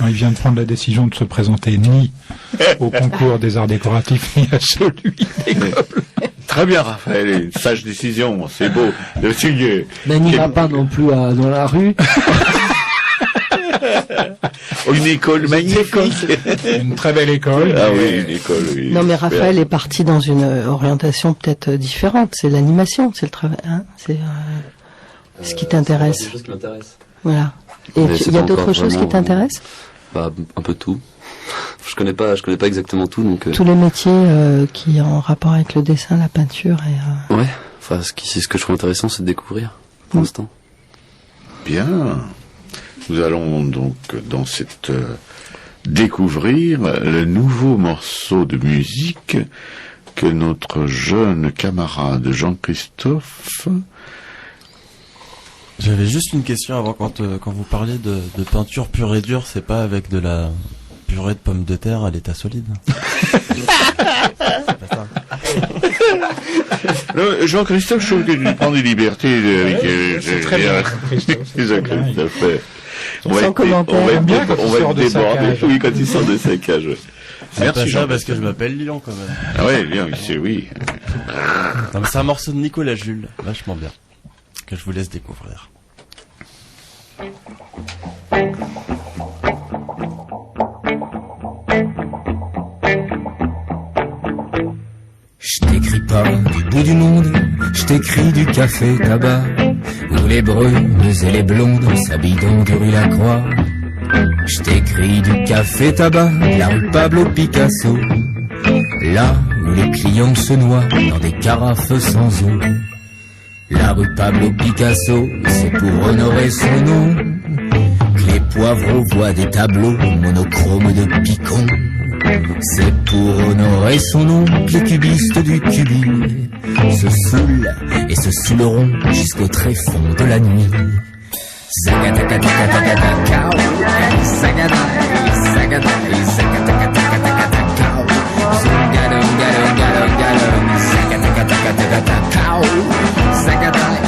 Il vient de prendre la décision de se présenter ni au concours des arts décoratifs, ni à celui d'école. Très bien, Raphaël, une sage décision, c'est beau. Mais n'ira pas non plus dans la rue. Une école magnifique. Une très belle école. Ah mais- oui, une école, oui. Non, mais Raphaël est parti dans une orientation peut-être différente. C'est l'animation, c'est le travail. Hein, c'est ce qui t'intéresse. C'est des choses qui m'intéressent. Voilà. Et Mais c'est il y a pas d'autres encore choses qui vraiment- t'intéressent? Bah, un peu tout. Je connais pas exactement tout, donc. Tous les métiers qui ont rapport avec le dessin, la peinture et. Ouais. Enfin, c'est ce que je trouve intéressant, c'est de découvrir. Pour l'instant. Bien. Nous allons donc dans cette découvrir le nouveau morceau de musique que notre jeune camarade Jean-Christophe. J'avais juste une question avant quand vous parliez de peinture pure et dure, c'est pas avec de la purée de pommes de terre à l'état solide. C'est pas ça. Jean-Christophe, je trouve que tu prends des libertés avec C'est très bien, Jean-Christophe, c'est très bien. Jean-Christophe. Sans commentaire. On va J'aime bien quand on il va sort être de sa débordé. cage. Oui, quand il sort de sa cage. C'est Merci pas ça Jean. parce que je m'appelle Lyon quand même. Ah ouais, bien, c'est oui. Non, mais c'est un morceau de Nicolas Jules, vachement bien, que je vous laisse découvrir. Je t'écris pas du bout du monde, je t'écris du café tabac, où les brunes et les blondes s'habillent dans du rue Lacroix. Je t'écris du café tabac, de la rue Pablo Picasso, là où les clients se noient dans des carafes sans eau. La rue Pablo Picasso, c'est pour honorer son nom que les poivreaux voient des tableaux monochromes de Picon. C'est pour honorer son nom que les cubistes du Cubi se saoulent et se saouleront jusqu'au tréfonds de la nuit. Zagadagadagadagao, zagadai, zagadai, zagadagadagadagao, zungadungadungadungadun, zagadagadagadagao, zagadai,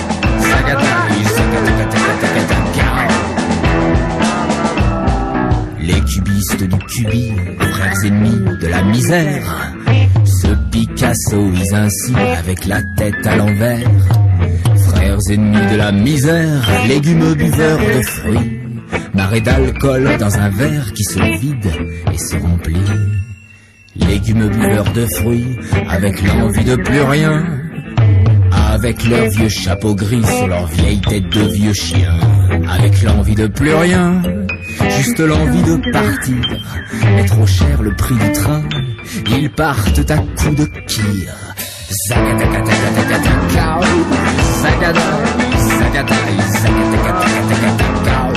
zagadai, zagadagadagadagao. Les cubistes du Cubi, frères ennemis de la misère, se Picassoisent ainsi avec la tête à l'envers. Frères ennemis de la misère, légumes buveurs de fruits, marée d'alcool dans un verre qui se vide et se remplit. Légumes buveurs de fruits, avec l'envie de plus rien, avec leur vieux chapeau gris sur leur vieille tête de vieux chien, avec l'envie de plus rien, juste l'envie de partir, mais trop cher le prix du train, ils partent à coups de kir. Zagadagadagadagao, zagadai, zagadai, zagadagadagadagao,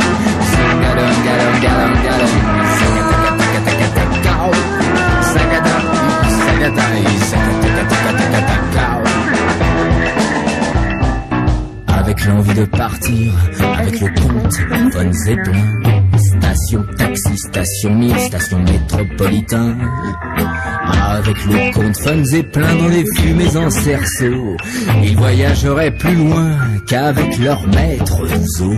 zagadagadagadagao, zagadagadagadagao, zagadai, zagadai, zagadagadagadagao. Avec l'envie de partir, avec le compte von Zeppelin, station taxi, station mire, station métropolitain. Avec le comte von Zeppelin dans les fumées en cerceau, ils voyageraient plus loin qu'avec leur maître Ouzo.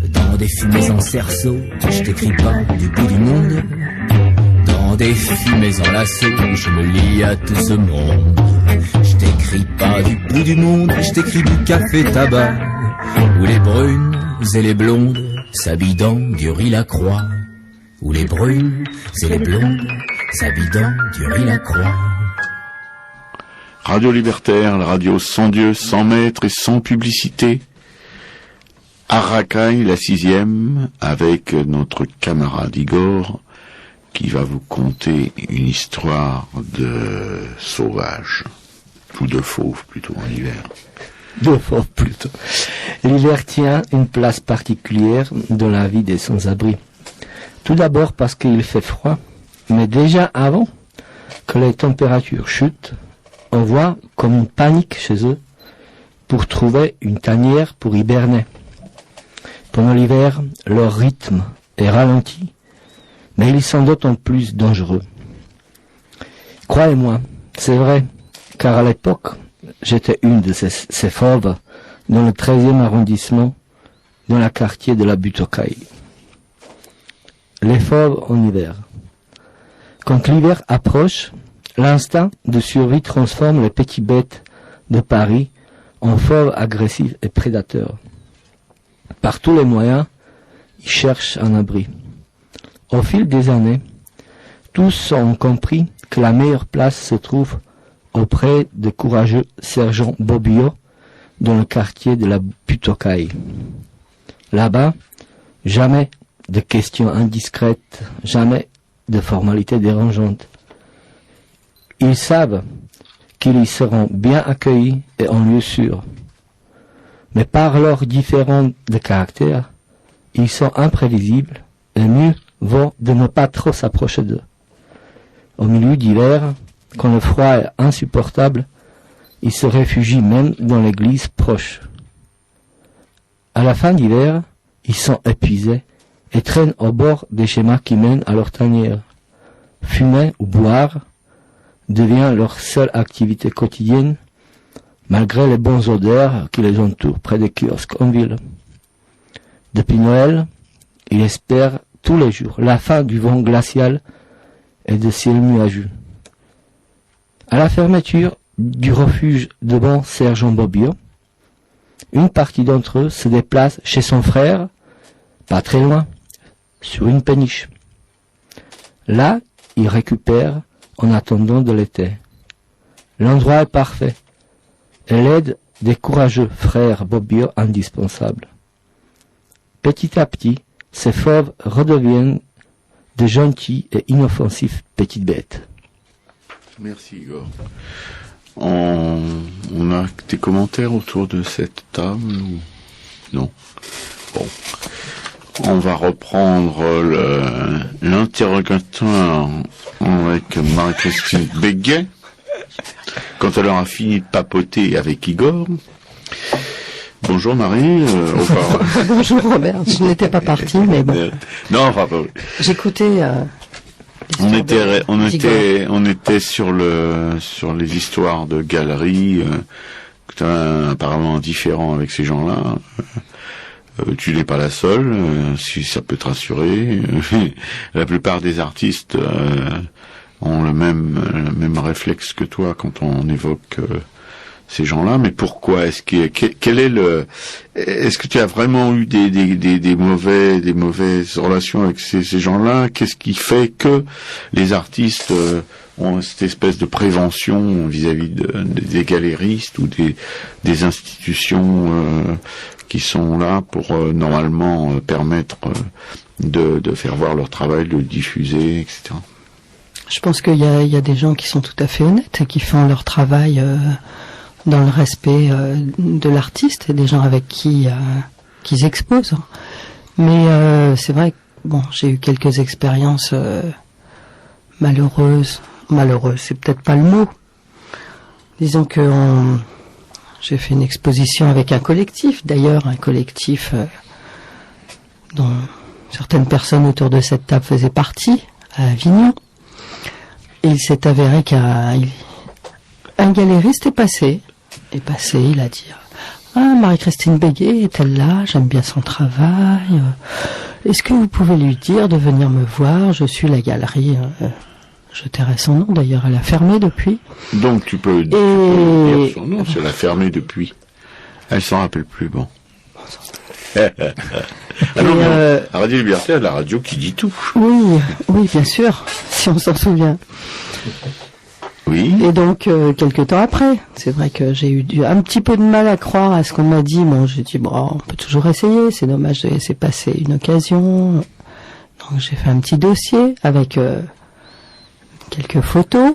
Dans des fumées en cerceau, je t'écris pas du bout du monde. Dans des fumées en lasso, je me lie à tout ce monde. Je t'écris pas du bout du monde, je t'écris du café tabac, où les brunes et les blondes s'habillent dans du riz Lacroix. Où les brunes et les blondes s'habillent dans du riz Lacroix. Radio Libertaire, la radio sans Dieu, sans maître et sans publicité. Arakaï, la 6e, avec notre camarade Igor, qui va vous conter une histoire de sauvage, ou de fauve plutôt en hiver. De fauve plutôt. L'hiver tient une place particulière dans la vie des sans-abri. Tout d'abord parce qu'il fait froid, mais déjà avant que les températures chutent, on voit comme une panique chez eux pour trouver une tanière pour hiberner. Pendant l'hiver, leur rythme est ralenti, mais ils sont d'autant plus dangereux. Croyez-moi, c'est vrai, car à l'époque, j'étais une de ces fauves dans le 13e arrondissement, dans le quartier de la Butte aux Cailles. Les fauves en hiver. Quand l'hiver approche, l'instinct de survie transforme les petites bêtes de Paris en fauves agressifs et prédateurs. Par tous les moyens, ils cherchent un abri. Au fil des années, tous ont compris que la meilleure place se trouve auprès des courageux sergents Bobbio dans le quartier de la Butokai. Là-bas, jamais de questions indiscrètes, jamais de formalités dérangeantes. Ils savent qu'ils y seront bien accueillis et en lieu sûr. Mais par leurs différences de caractère, ils sont imprévisibles et mieux vaut de ne pas trop s'approcher d'eux. Au milieu d'hiver, quand le froid est insupportable, ils se réfugient même dans l'église proche. À la fin d'hiver, ils sont épuisés et traînent au bord des chemins qui mènent à leur tanière. Fumer ou boire devient leur seule activité quotidienne, malgré les bonnes odeurs qui les entourent près des kiosques en ville. Depuis Noël, ils espèrent tous les jours la fin du vent glacial et de ciel nuageux. À la fermeture du refuge de bon sergent Bobbio, une partie d'entre eux se déplace chez son frère, pas très loin, sur une péniche. Là, ils récupèrent en attendant de l'été. L'endroit est parfait et l'aide des courageux frères Bobbio indispensable. Petit à petit, ces fauves redeviennent de gentils et inoffensifs petites bêtes. Merci Igor. On a des commentaires autour de cette table ou non? Bon. On va reprendre l'interrogatoire avec Marie-Christine Béguet. Quand elle aura fini de papoter avec Igor. Bonjour Marie. Bonjour Robert, je n'étais pas partie, mais bon. Non, enfin, j'écoutais. On était sur les histoires de galeries, apparemment différents avec ces gens-là. Tu n'es pas la seule, si ça peut te rassurer. La plupart des artistes ont le même réflexe que toi quand on évoque ces gens-là. Mais pourquoi? Est-ce que tu as vraiment eu des mauvaises relations avec ces gens-là? Qu'est-ce qui fait que les artistes ont cette espèce de prévention vis-à-vis des galéristes ou des institutions qui sont là pour normalement permettre de faire voir leur travail, de le diffuser, etc. Je pense qu'il y a des gens qui sont tout à fait honnêtes et qui font leur travail dans le respect de l'artiste et des gens avec qui qu'ils exposent. Mais c'est vrai que bon, j'ai eu quelques expériences malheureuses. Malheureuses, c'est peut-être pas le mot. Disons que j'ai fait une exposition avec un collectif, d'ailleurs, un collectif dont certaines personnes autour de cette table faisaient partie, à Avignon. Et il s'est avéré qu'un galériste est passé, il a dit « Ah, Marie-Christine Béguet est-elle là? J'aime bien son travail. Est-ce que vous pouvez lui dire de venir me voir? Je suis la galerie. » Je tairai son nom, d'ailleurs, elle a fermé depuis. Donc tu peux dire son nom, si elle a fermé depuis. Elle s'en rappelle plus, bon. La Radio Libertaire, la radio qui dit tout. Oui, bien sûr, si on s'en souvient. Oui. Et donc, quelques temps après, c'est vrai que j'ai eu un petit peu de mal à croire à ce qu'on m'a dit. Bon, j'ai dit, bon, on peut toujours essayer, c'est dommage de laisser passer une occasion. Donc j'ai fait un petit dossier avec quelques photos,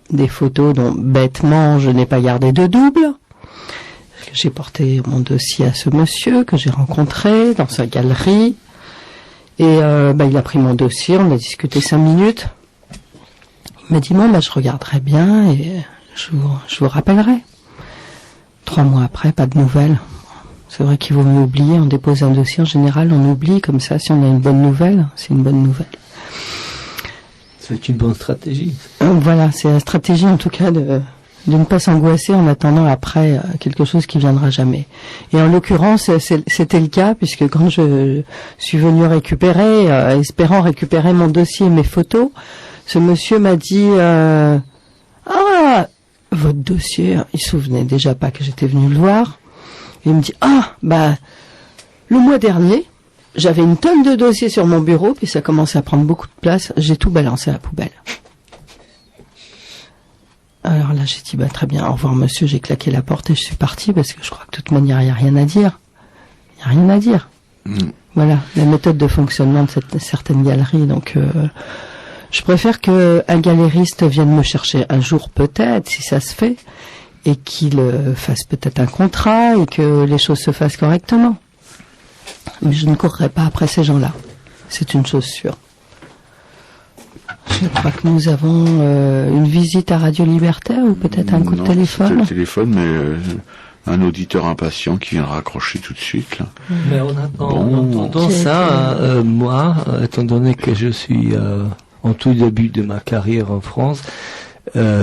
des photos dont bêtement je n'ai pas gardé de double. J'ai porté mon dossier à ce monsieur que j'ai rencontré dans sa galerie et il a pris mon dossier, on a discuté 5 minutes. Il m'a dit bon, je regarderai bien et je vous rappellerai. 3 mois après, pas de nouvelles. C'est vrai qu'il vaut mieux oublier, on dépose un dossier en général, on oublie comme ça, si on a une bonne nouvelle, c'est une bonne nouvelle. C'est une bonne stratégie. Voilà, c'est la stratégie en tout cas de ne pas s'angoisser en attendant après quelque chose qui viendra jamais. Et en l'occurrence, c'était le cas puisque quand je suis venu récupérer, espérant récupérer mon dossier et mes photos, ce monsieur m'a dit ah, votre dossier, il se souvenait déjà pas que j'étais venu le voir. Et il me dit le mois dernier, j'avais une tonne de dossiers sur mon bureau, puis ça commençait à prendre beaucoup de place. J'ai tout balancé à la poubelle. Alors là, j'ai dit, très bien, au revoir monsieur, j'ai claqué la porte et je suis partie parce que je crois que de toute manière, il n'y a rien à dire. Il n'y a rien à dire. Voilà, la méthode de fonctionnement de certaines galeries. Donc, je préfère qu'un galériste vienne me chercher un jour peut-être, si ça se fait, et qu'il fasse peut-être un contrat et que les choses se fassent correctement. Mais je ne courrai pas après ces gens-là. C'est une chose sûre. Je crois que nous avons une visite à Radio Libertaire ou peut-être un coup de téléphone. C'est le téléphone, mais un auditeur impatient qui vient raccrocher tout de suite. Là. Mais en entendant ça, moi, étant donné que je suis en tout début de ma carrière en France,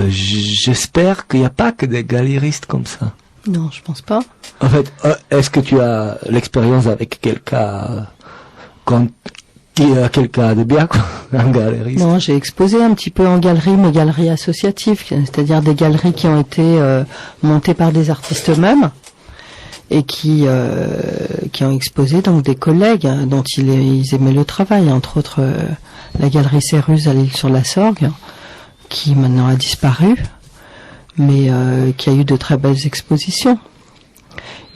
j'espère qu'il n'y a pas que des galéristes comme ça. Non, je pense pas. En fait, est-ce que tu as l'expérience avec quelqu'un de bien, quoi, un galériste? Non, j'ai exposé un petit peu en galerie, mais galeries associatives, c'est-à-dire des galeries qui ont été montées par des artistes eux-mêmes et qui ont exposé donc des collègues dont ils aimaient le travail, entre autres la galerie Céruse à l'Île-sur-la-Sorgue, qui maintenant a disparu, mais qui a eu de très belles expositions.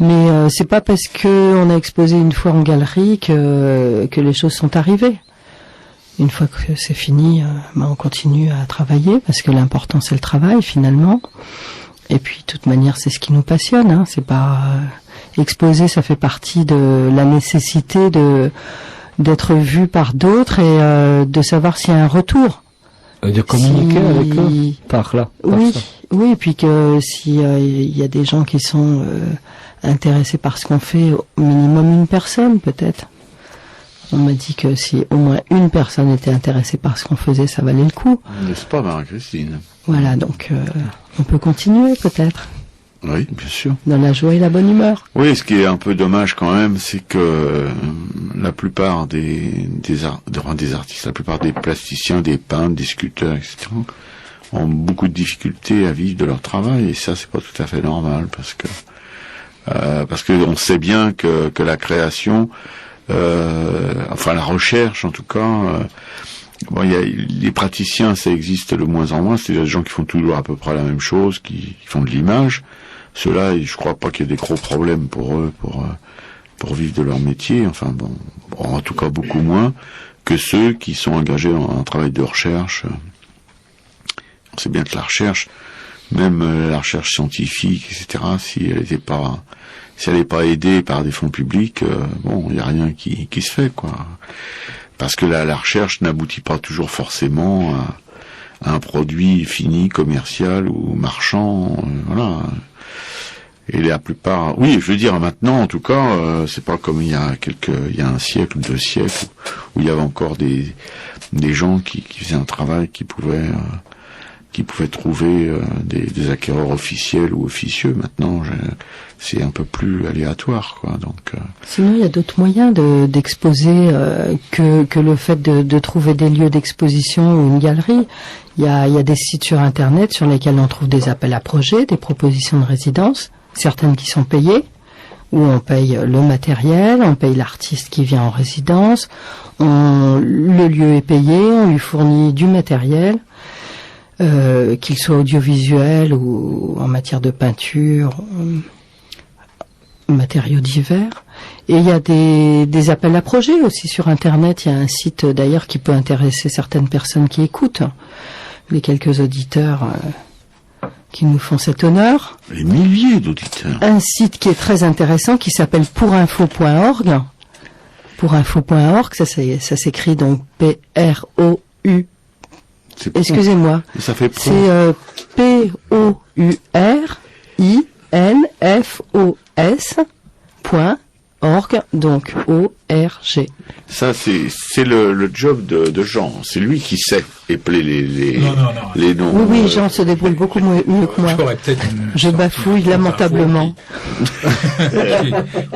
Mais c'est pas parce que on a exposé une fois en galerie que les choses sont arrivées. Une fois que c'est fini, on continue à travailler parce que l'important c'est le travail finalement. Et puis de toute manière c'est ce qui nous passionne. Hein. C'est pas exposer, ça fait partie de la nécessité d'être vu par d'autres et de savoir s'il y a un retour. De communiquer avec eux par là. Oui, et puis que s'il y a des gens qui sont intéressés par ce qu'on fait, au minimum une personne peut-être. On m'a dit que si au moins une personne était intéressée par ce qu'on faisait, ça valait le coup. N'est-ce pas, Marie-Christine? Voilà, donc on peut continuer peut-être. Oui, bien sûr. Dans la joie et la bonne humeur. Oui, ce qui est un peu dommage quand même, c'est que la plupart des artistes, la plupart des plasticiens, des peintres, des sculpteurs, etc., ont beaucoup de difficultés à vivre de leur travail, et ça, c'est pas tout à fait normal, parce que on sait bien que la création, enfin la recherche en tout cas, il y a les praticiens, ça existe de moins en moins, c'est des gens qui font toujours à peu près la même chose, qui font de l'image. Ceux-là, je crois pas qu'il y ait des gros problèmes pour eux, pour vivre de leur métier. Enfin bon, en tout cas beaucoup moins que ceux qui sont engagés dans un travail de recherche. On sait bien que la recherche, même la recherche scientifique, etc., si elle n'est pas aidée par des fonds publics, il n'y a rien qui se fait, quoi. Parce que la recherche n'aboutit pas toujours forcément à un produit fini, commercial ou marchand, voilà. Et la plupart, oui, je veux dire, maintenant, en tout cas, c'est pas comme il y a un siècle ou 2 siècles, où il y avait encore des gens qui faisaient un travail qui pouvaient trouver des acquéreurs officiels ou officieux. Maintenant, c'est un peu plus aléatoire, quoi. Donc. Sinon, il y a d'autres moyens d'exposer que le fait de trouver des lieux d'exposition ou une galerie. Il y a des sites sur Internet sur lesquels on trouve des appels à projets, des propositions de résidence, certaines qui sont payées, où on paye le matériel, on paye l'artiste qui vient en résidence, le lieu est payé, on lui fournit du matériel. Qu'il soit audiovisuel ou en matière de peinture, matériaux divers. Et il y a des appels à projets aussi sur Internet. Il y a un site d'ailleurs qui peut intéresser certaines personnes qui écoutent, les quelques auditeurs qui nous font cet honneur. Les milliers d'auditeurs. Un site qui est très intéressant qui s'appelle pourinfo.org. Pourinfo.org, ça s'écrit donc P-R-O-U. Excusez-moi. Ça fait c'est POURINFOS.org, donc O-R-G. Ça, c'est le job de Jean. C'est lui qui sait épeler les noms. Oui, Jean se débrouille beaucoup mieux que moi. Je bafouille lamentablement.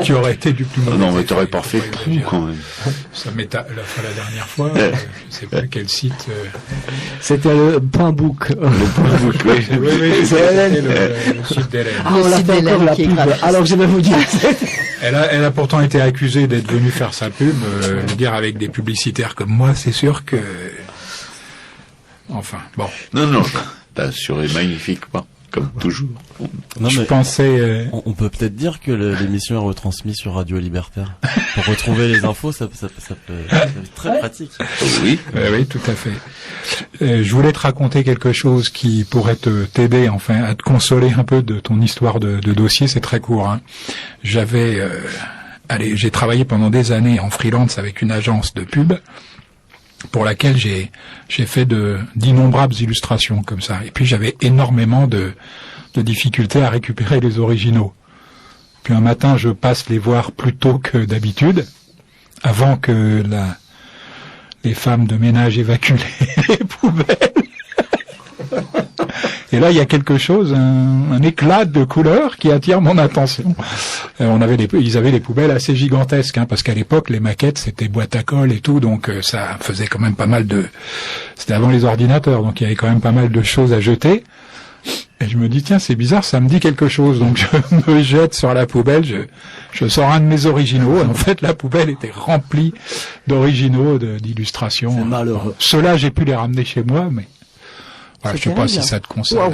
Qui aurait été du plus mauvais. Non, mais t'aurais pas fait tout quand même. Ça m'est la dernière fois, je sais pas quel site. C'était le point book. Le point book, oui. Oui, c'est le site d'Hélène. On l'a fait encore la pub. Alors je vais vous dire. Elle a pourtant été accusée d'être venue faire sa pub. Je veux dire, avec des publicitaires comme moi, c'est sûr que... Enfin, bon. Non, t'as assuré magnifiquement, comme toujours. Non, Je mais pensais... on peut peut-être dire que l'émission est retransmise sur Radio Libertaire. Pour retrouver les infos, ça peut être très pratique. Oui. Oui, tout à fait. Je voulais te raconter quelque chose qui pourrait t'aider, enfin, à te consoler un peu de ton histoire de dossier. C'est très court. Hein. J'ai travaillé pendant des années en freelance avec une agence de pub pour laquelle j'ai fait d'innombrables illustrations comme ça. Et puis j'avais énormément de difficultés à récupérer les originaux. Puis un matin, je passe les voir plus tôt que d'habitude, avant que les femmes de ménage évacuent les poubelles. Et là, il y a quelque chose, un éclat de couleur qui attire mon attention. Ils avaient des poubelles assez gigantesques, hein, parce qu'à l'époque, les maquettes, c'était boîte à colle et tout, donc ça faisait quand même pas mal c'était avant les ordinateurs, donc il y avait quand même pas mal de choses à jeter. Et je me dis, tiens, c'est bizarre, ça me dit quelque chose. Donc je me jette sur la poubelle, je sors un de mes originaux. Et en fait, la poubelle était remplie d'originaux, d'illustrations. C'est malheureux. Ceux-là, j'ai pu les ramener chez moi, mais... Voilà, je sais pas si ça te console Wow.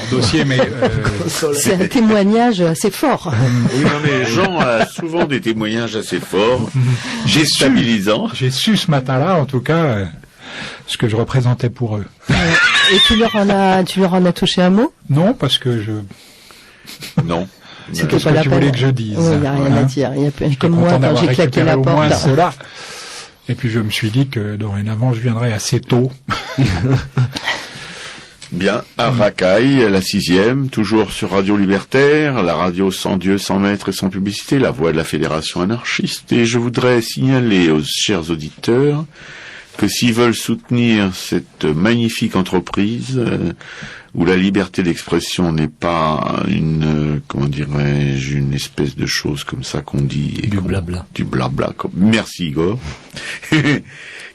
ton dossier, mais C'est un témoignage assez fort. Oui, non, mais Jean a souvent des témoignages assez forts, déstabilisants. j'ai su ce matin-là, en tout cas, ce que je représentais pour eux. Et tu leur en as touché un mot? Non, parce que Non. C'était qu'est-ce pas que la tu peine. voulais que je dise? Il n'y a rien Voilà. à dire. J'étais Comme moi, content quand d'avoir j'ai claqué récupéré la au moins porte. cela. Et puis je me suis dit que dorénavant, je viendrais assez tôt. Bien, à Racaille, la 6e, toujours sur Radio Libertaire, la radio sans Dieu, sans maître et sans publicité, la voix de la Fédération anarchiste. Et je voudrais signaler aux chers auditeurs que s'ils veulent soutenir cette magnifique entreprise, où la liberté d'expression n'est pas comment dirais-je, une espèce de chose comme ça qu'on dit. Du blabla. Du blabla. Merci Igor.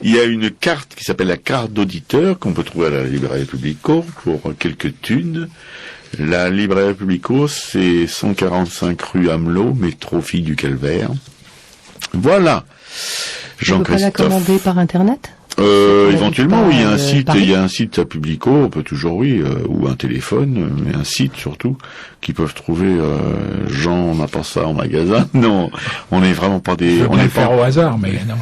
Il y a une carte qui s'appelle la carte d'auditeur qu'on peut trouver à la librairie Publico pour quelques thunes. La librairie Publico, c'est 145 rue Amelot, métro Fille du Calvaire. Voilà. Tu peux pas la commander par Internet? Éventuellement, oui, il y a un site, Paris. il y a un site à Publico, on peut toujours, oui, ou un téléphone, mais un site surtout, qui peuvent trouver, Jean, on n'a pas ça en magasin. Non, on n'est vraiment pas des, Je on vais n'est le faire pas, au hasard, mais non.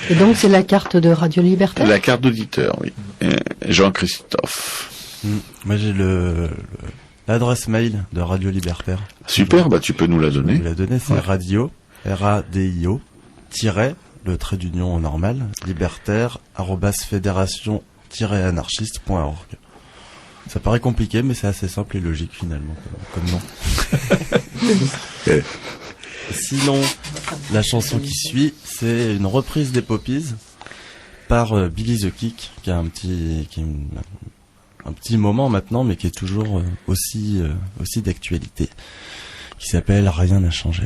Et donc c'est la carte de Radio Libertaire? la carte d'auditeur, oui. Jean-Christophe. Moi, j'ai l'adresse mail de Radio Libertaire. Super, bah, tu peux nous la Je donner. vous la donner, c'est Ouais. radio, R-A-D-I-O, le trait d'union normal, libertaire, @fédération-anarchiste.org. Ça paraît compliqué, mais c'est assez simple et logique finalement, comme nom. Sinon, la chanson qui suit, c'est une reprise des Poppies par Billy the Kick, qui a un petit moment maintenant, mais qui est toujours aussi d'actualité, qui s'appelle Rien n'a changé.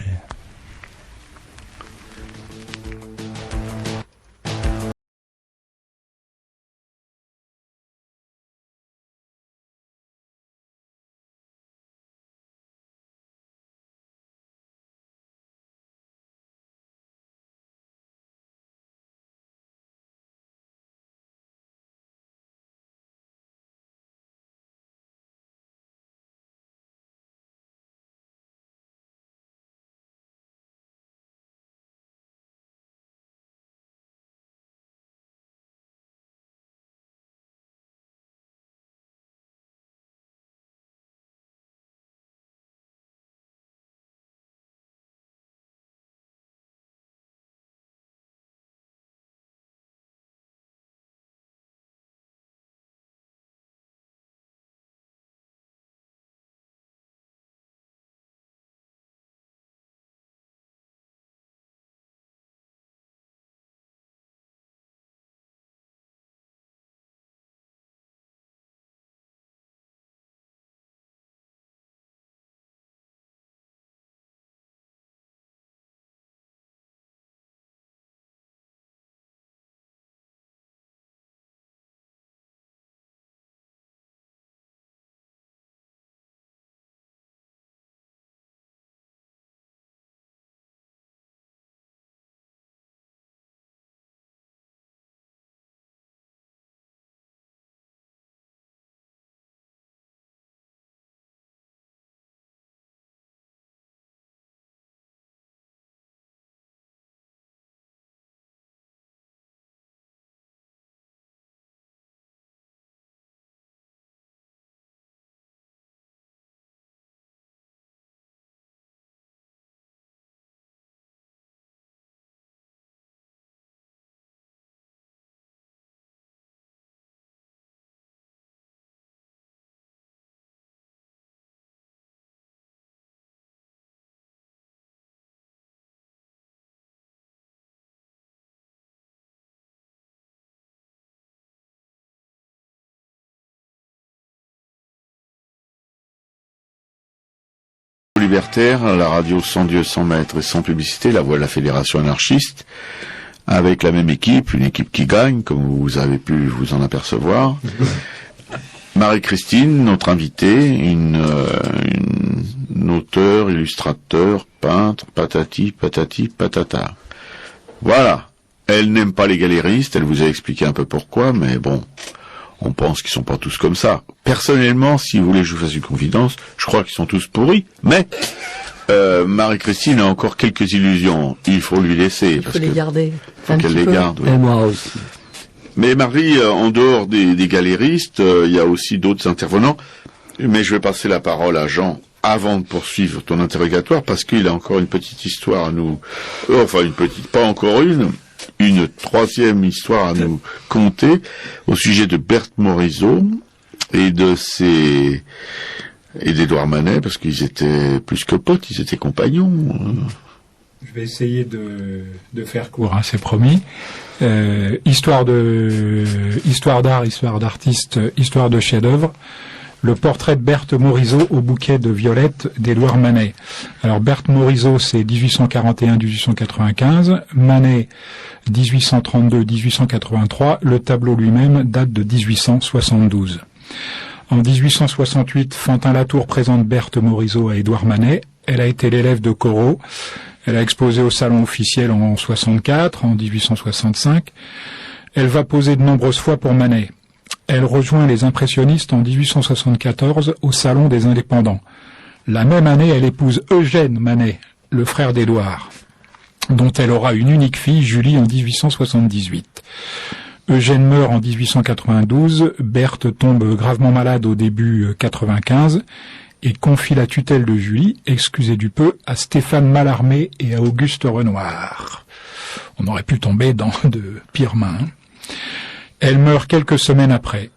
Libertaire, la radio sans Dieu, sans maître et sans publicité, la voix de la Fédération anarchiste, avec la même équipe, une équipe qui gagne, comme vous avez pu vous en apercevoir. Marie-Christine, notre invitée, une auteure, illustrateur, peintre, patati, patata. Voilà. Elle n'aime pas les galéristes, elle vous a expliqué un peu pourquoi, mais bon, on pense qu'ils sont pas tous comme ça. Personnellement, si vous voulez que je vous fasse une confidence, je crois qu'ils sont tous pourris, mais Marie-Christine a encore quelques illusions. Il faut lui laisser. Il faut les garder. Faut qu'elle les garde. Oui. Et moi aussi. Mais Marie, en dehors des galéristes, il y a aussi d'autres intervenants. Mais je vais passer la parole à Jean avant de poursuivre ton interrogatoire, parce qu'il a encore une petite histoire à nous... Enfin, une petite, pas encore une troisième histoire à nous conter au sujet de Berthe Morisot et d'Édouard Manet, parce qu'ils étaient plus que potes, ils étaient compagnons. Je vais essayer de faire court, hein, c'est promis. Histoire d'art, histoire d'artiste, histoire de chef-d'œuvre. Le portrait de Berthe Morisot au bouquet de violettes d'Édouard Manet. Alors Berthe Morisot, c'est 1841-1895, Manet 1832-1883, le tableau lui-même date de 1872. En 1868, Fantin-Latour présente Berthe Morisot à Édouard Manet. Elle a été l'élève de Corot. Elle a exposé au Salon officiel en 64, en 1865. Elle va poser de nombreuses fois pour Manet. Elle rejoint les impressionnistes en 1874 au Salon des Indépendants. La même année, elle épouse Eugène Manet, le frère d'Édouard, dont elle aura une unique fille, Julie, en 1878. Eugène meurt en 1892, Berthe tombe gravement malade au début 95 et confie la tutelle de Julie, excusez du peu, à Stéphane Mallarmé et à Auguste Renoir. On aurait pu tomber dans de pires mains. Elle meurt quelques semaines après.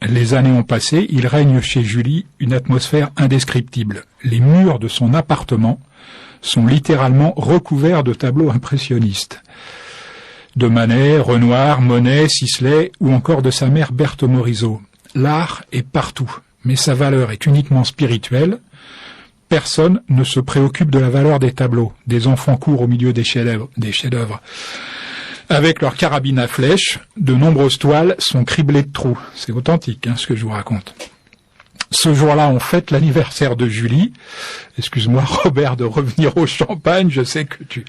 Les années ont passé, il règne chez Julie une atmosphère indescriptible. Les murs de son appartement sont littéralement recouverts de tableaux impressionnistes. De Manet, Renoir, Monet, Sisley ou encore de sa mère Berthe Morisot. L'art est partout, mais sa valeur est uniquement spirituelle. Personne ne se préoccupe de la valeur des tableaux. Des enfants courent au milieu des chefs-d'œuvre. Avec leur carabine à flèches, de nombreuses toiles sont criblées de trous. C'est authentique, hein, ce que je vous raconte. Ce jour-là, on fête l'anniversaire de Julie. Excuse-moi, Robert, de revenir au champagne. Je sais que tu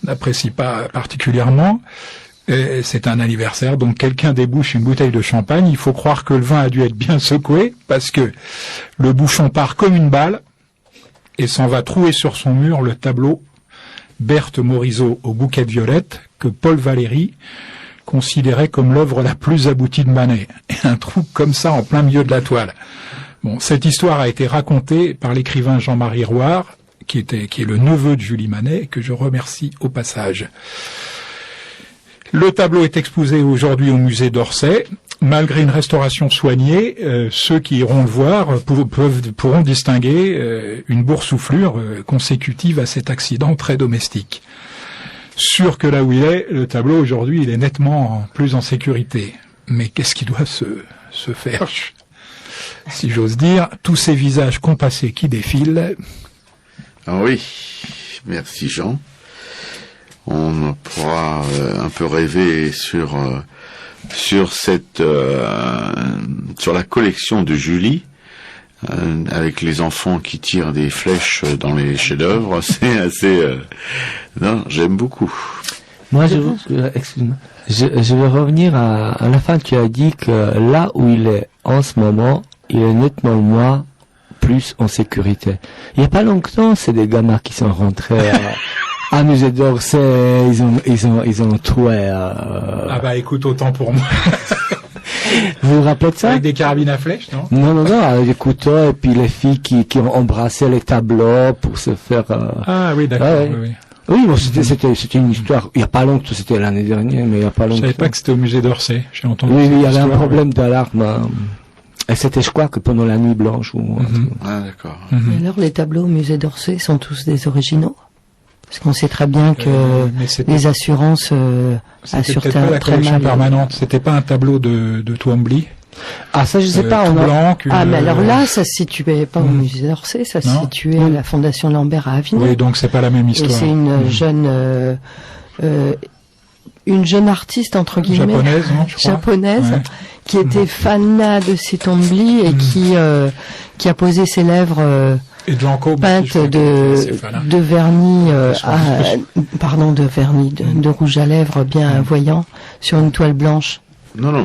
n'apprécies pas particulièrement. C'est un anniversaire, donc quelqu'un débouche une bouteille de champagne. Il faut croire que le vin a dû être bien secoué, parce que le bouchon part comme une balle et s'en va trouer sur son mur le tableau Berthe Morisot au bouquet de violettes, que Paul Valéry considérait comme l'œuvre la plus aboutie de Manet. Et un trou comme ça en plein milieu de la toile. Bon, cette histoire a été racontée par l'écrivain Jean-Marie Rouard, qui est le neveu de Julie Manet, que je remercie au passage. Le tableau est exposé aujourd'hui au musée d'Orsay. Malgré une restauration soignée, ceux qui iront le voir pourront distinguer une boursouflure consécutive à cet accident très domestique. Sûr que là où il est, le tableau aujourd'hui, il est nettement plus en sécurité. Mais qu'est-ce qui doit se faire, si j'ose dire, tous ces visages compassés qui défilent. Ah oui, merci Jean. On pourra un peu rêver sur la collection de Julie, avec les enfants qui tirent des flèches dans les chefs-d'œuvre. C'est assez, non, j'aime beaucoup. Moi, excuse-moi. Je vais revenir à la fin. Tu as dit que là où il est en ce moment, il est nettement moins plus en sécurité. Il n'y a pas longtemps, c'est des gamins qui sont rentrés à musée d'Orsay, ils ont trouvé. Ah bah écoute, autant pour moi. Vous vous rappelez de ça? Avec des carabines à flèches, non? Non, avec des couteaux et puis les filles qui ont embrassé les tableaux pour se faire. Ah oui, d'accord. Ouais. Oui. Oui, bon, c'était une histoire. Il y a pas longtemps, c'était l'année dernière, mais il y a pas longtemps. Je savais pas que c'était au musée d'Orsay. J'ai entendu. Oui, il y avait un problème d'alarme. Et c'était, je crois, que pendant la nuit blanche ou. Ah d'accord. Et alors, les tableaux au musée d'Orsay sont tous des originaux? Parce qu'on sait très bien que les assurances assurent peut-être pas la très collection mal. permanente. C'était pas un tableau de Twombly Ah, ça, je sais pas. tout blanc, mais alors là, ça se situait pas au musée d'Orsay, ça se situait à la Fondation Lambert à Avignon. Oui, donc c'est pas la même histoire. Et c'est une jeune artiste, entre guillemets. Japonaise, non, je crois. Japonaise, Ouais. qui était fan de Sitombli et qui a posé ses lèvres, Et de l'encombre. peintes de vernis, de rouge à lèvres bien voyant sur une toile blanche. Non, mais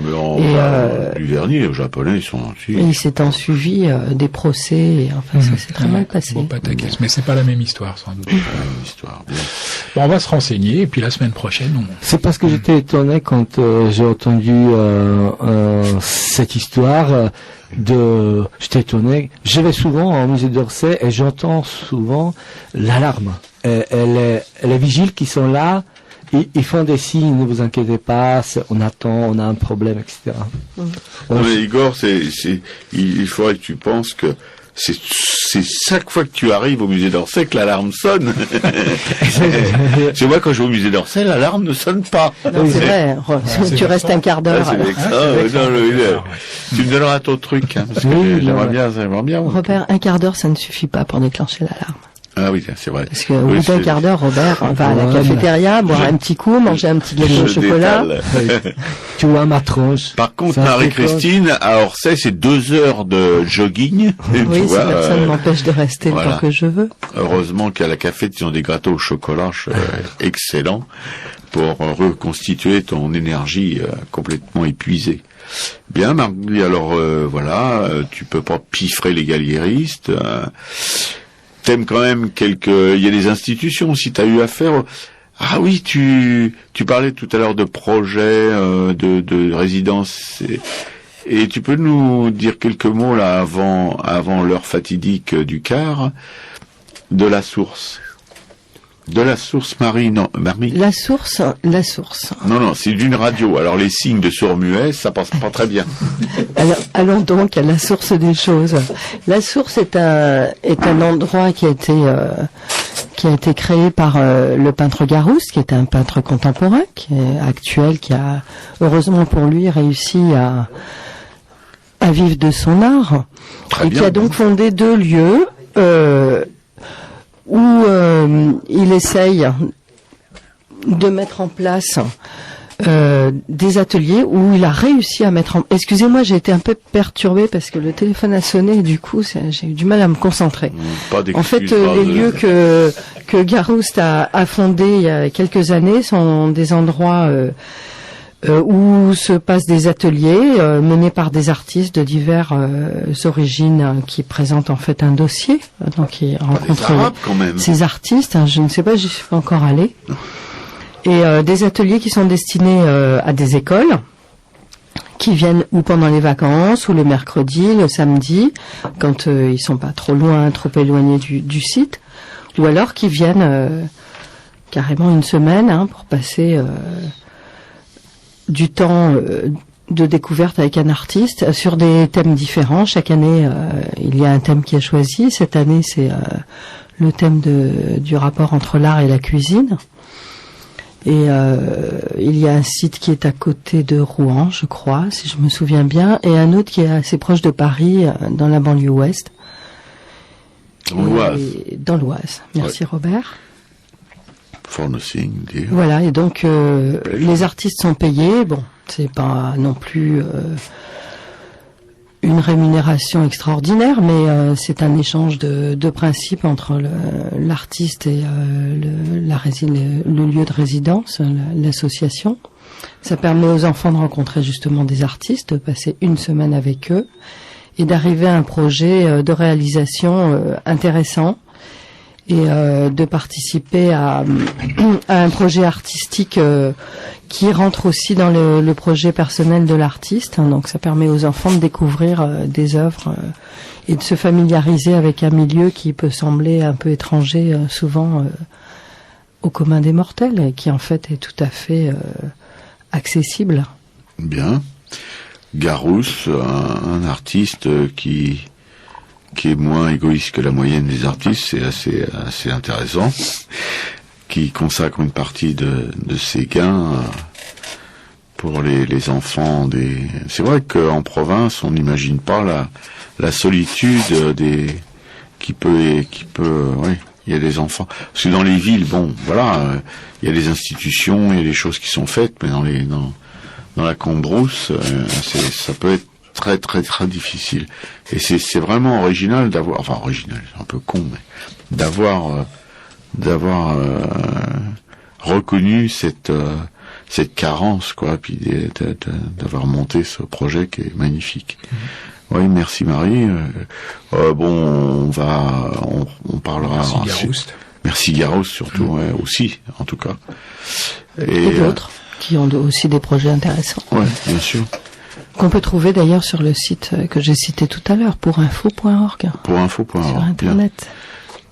du vernis, les Japonais, ils sont Et il s'est en suivi des procès, et enfin, ça s'est très mal passé. Bon, pataquès, mais c'est pas la même histoire, sans doute. histoire. Bien. Bon, on va se renseigner, et puis la semaine prochaine, C'est parce que j'étais étonné quand j'ai entendu cette histoire. J'étais étonné. Je vais souvent au musée d'Orsay et j'entends souvent l'alarme. Et les vigiles qui sont là, ils font des signes, ne vous inquiétez pas, on attend, on a un problème, etc. Non, mais Igor, il faudrait que tu penses que c'est chaque fois que tu arrives au musée d'Orsay que l'alarme sonne. C'est moi, quand je vais au musée d'Orsay, l'alarme ne sonne pas. Non, c'est vrai, tu restes un quart d'heure. Tu me donneras ton truc, hein, parce que j'aimerais bien. Robert, un quart d'heure, ça ne suffit pas pour déclencher l'alarme. Ah oui, c'est vrai. Parce qu'au bout d'un quart d'heure, Robert va à la cafétéria, boire un petit coup, manger un petit gâteau au chocolat. Tu vois ma tronche. Par contre, Marie-Christine, à Orsay, c'est 2 heures de jogging. Oui, si personne ne m'empêche de rester le temps que je veux. Heureusement qu'à la café, ils ont des gâteaux au chocolat excellents pour reconstituer ton énergie complètement épuisée. Bien, Marguerite, alors voilà, tu peux pas piffrer les galliéristes. T'aimes quand même il y a des institutions, si t'as eu affaire. Ah oui, tu parlais tout à l'heure de projets, de résidence, et tu peux nous dire quelques mots là avant l'heure fatidique du quart, de la source. De la source, Marie. La source. Non, c'est d'une radio. Alors les signes de sourd-muet, ça passe pas très bien. Alors, allons donc à la source des choses. La source est un endroit qui a été créé par le peintre Garouste, qui est un peintre contemporain, qui est actuel, qui a, heureusement pour lui, réussi à vivre de son art. Très et bien, qui a donc fondé 2 lieux, où il essaye de mettre en place des ateliers, où il a réussi à mettre en... Excusez-moi, j'ai été un peu perturbée parce que le téléphone a sonné et du coup j'ai eu du mal à me concentrer. En fait, les lieux que Garouste a fondés il y a quelques années sont des endroits où se passent des ateliers menés par des artistes de diverses origines qui présentent en fait un dossier. Donc ils rencontrent ces artistes. Je ne sais pas, j'y suis pas encore allée. Et des ateliers qui sont destinés à des écoles qui viennent ou pendant les vacances, ou le mercredi, le samedi, quand ils sont pas trop loin, trop éloignés du site, ou alors qui viennent carrément une semaine pour passer du temps de découverte avec un artiste sur des thèmes différents. Chaque année, il y a un thème qui est choisi. Cette année, c'est le thème du rapport entre l'art et la cuisine. Et il y a un site qui est à côté de Rouen, je crois, si je me souviens bien, et un autre qui est assez proche de Paris, dans la banlieue ouest. Dans l'Oise. Merci, Robert. For nothing, dear. Voilà, et donc les artistes sont payés. Bon, c'est pas non plus une rémunération extraordinaire, mais c'est un échange de principes entre l'artiste et le lieu de résidence, l'association. Ça permet aux enfants de rencontrer justement des artistes, de passer une semaine avec eux et d'arriver à un projet de réalisation intéressant. Et de participer à un projet artistique qui rentre aussi dans le projet personnel de l'artiste. Donc ça permet aux enfants de découvrir des œuvres et de se familiariser avec un milieu qui peut sembler un peu étranger souvent au commun des mortels, et qui en fait est tout à fait accessible. Bien. Garouste, un artiste qui est moins égoïste que la moyenne des artistes, c'est assez intéressant, qui consacre une partie de ses gains pour les enfants des. C'est vrai qu'en province, on n'imagine pas la solitude qui peut, oui. Il y a des enfants. Parce que dans les villes, bon, voilà, il y a des institutions, il y a des choses qui sont faites, mais dans la Cambrousse, ça peut être très très très difficile. Et c'est vraiment original d'avoir, enfin original, c'est un peu con, mais d'avoir reconnu cette carence, quoi, puis d'avoir monté ce projet qui est magnifique. Oui, merci Marie. Bon, on parlera. Merci Garouste. Merci Garouste surtout, ouais, aussi, en tout cas. Et d'autres qui ont aussi des projets intéressants. Ouais, bien sûr. Qu'on peut trouver d'ailleurs sur le site que j'ai cité tout à l'heure, pourinfo.org. Pourinfo.org. Sur Internet.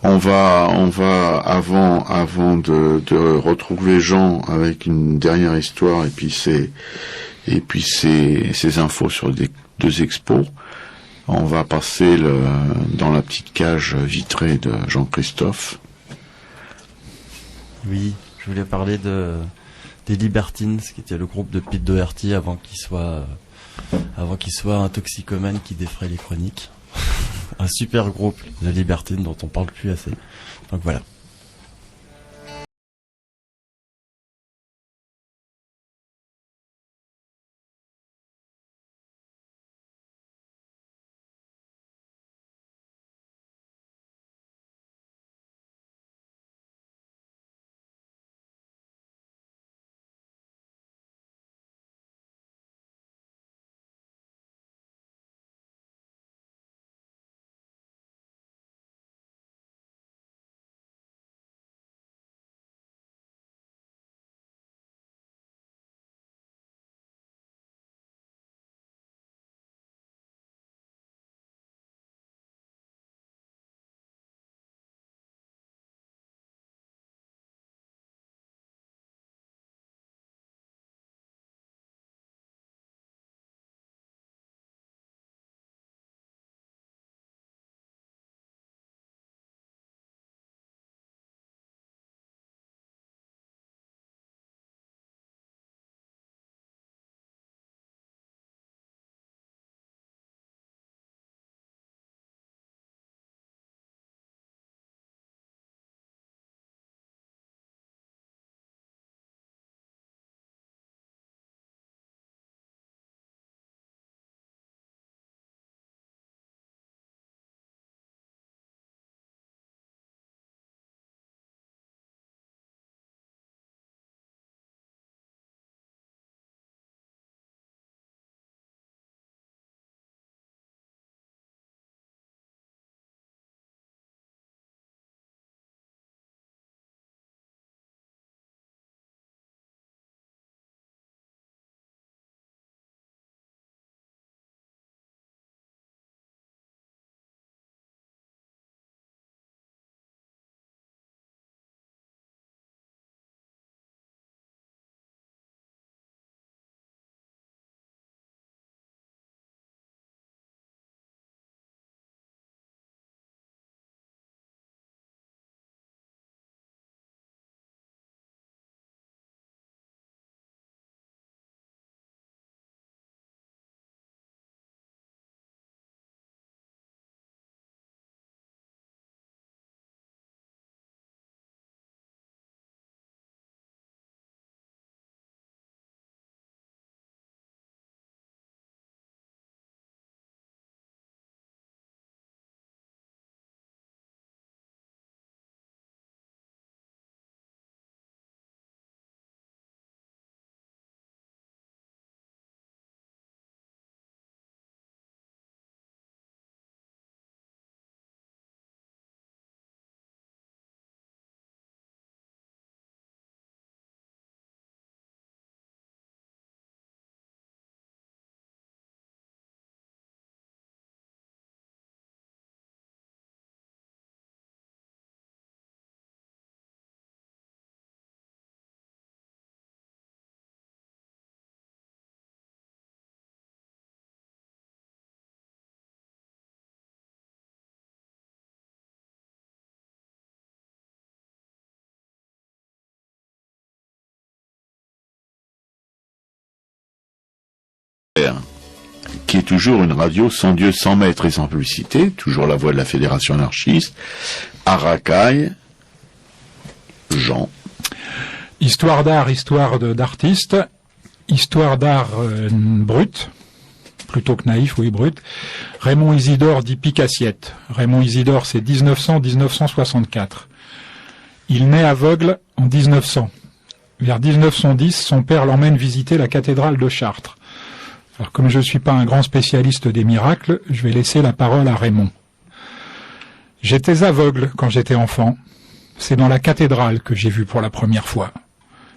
Bien. On va avant de retrouver Jean avec une dernière histoire et puis ces infos sur deux expos. On va passer dans la petite cage vitrée de Jean-Christophe. Oui, je voulais parler des Libertines, qui était le groupe de Pete Doherty avant qu'il soit un toxicomane qui défraie les chroniques. Un super groupe, les Libertines, dont on parle plus assez. Donc voilà. qui est toujours une radio sans Dieu, sans maître et sans publicité, toujours la voix de la Fédération anarchiste, Aracaille, Jean. Histoire d'art, histoire d'artiste, histoire d'art brut, plutôt que naïf, oui, brut. Raymond Isidore dit Picassiette. Raymond Isidore, c'est 1900-1964. Il naît aveugle en 1900. Vers 1910, son père l'emmène visiter la cathédrale de Chartres. Alors, comme je ne suis pas un grand spécialiste des miracles, je vais laisser la parole à Raymond. J'étais aveugle quand j'étais enfant. C'est dans la cathédrale que j'ai vu pour la première fois.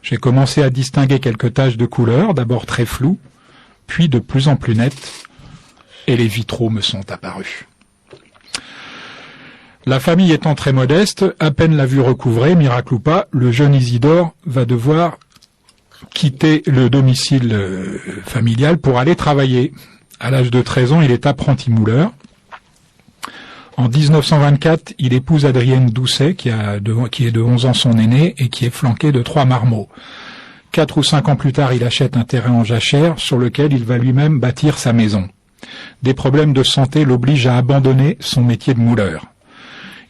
J'ai commencé à distinguer quelques taches de couleur, d'abord très floues, puis de plus en plus nettes, et les vitraux me sont apparus. La famille étant très modeste, à peine la vue recouvrée, miracle ou pas, le jeune Isidore va devoir quitter le domicile familial pour aller travailler. À l'âge de 13 ans, il est apprenti mouleur. En 1924, il épouse Adrienne Doucet, qui est de 11 ans son aîné et qui est flanquée de 3 marmots. 4 ou 5 ans plus tard, il achète un terrain en jachère sur lequel il va lui-même bâtir sa maison. Des problèmes de santé l'obligent à abandonner son métier de mouleur.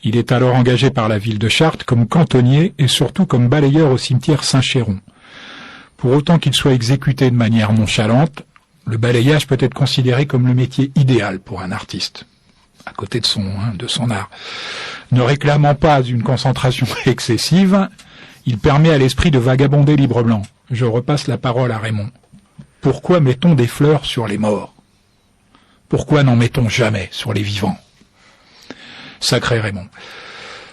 Il est alors engagé par la ville de Chartres comme cantonnier et surtout comme balayeur au cimetière Saint-Chéron. Pour autant qu'il soit exécuté de manière nonchalante, le balayage peut être considéré comme le métier idéal pour un artiste, à côté de son art. Ne réclamant pas une concentration excessive, il permet à l'esprit de vagabonder librement. Je repasse la parole à Raymond. Pourquoi mettons des fleurs sur les morts? Pourquoi n'en mettons jamais sur les vivants? Sacré Raymond.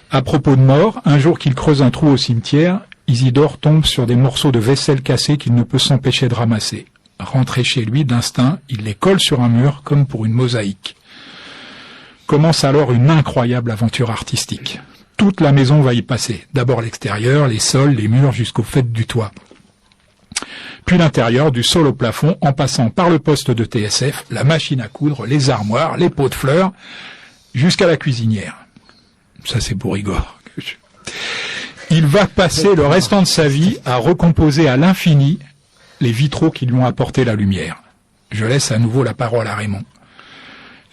À propos de mort, un jour qu'il creuse un trou au cimetière, Isidore tombe sur des morceaux de vaisselle cassée qu'il ne peut s'empêcher de ramasser. Rentré chez lui, d'instinct, il les colle sur un mur comme pour une mosaïque. Commence alors une incroyable aventure artistique. Toute la maison va y passer. D'abord l'extérieur, les sols, les murs jusqu'au faîte du toit. Puis l'intérieur, du sol au plafond, en passant par le poste de TSF, la machine à coudre, les armoires, les pots de fleurs, jusqu'à la cuisinière. Ça c'est pour Igor. Il va passer le restant de sa vie à recomposer à l'infini les vitraux qui lui ont apporté la lumière. Je laisse à nouveau la parole à Raymond.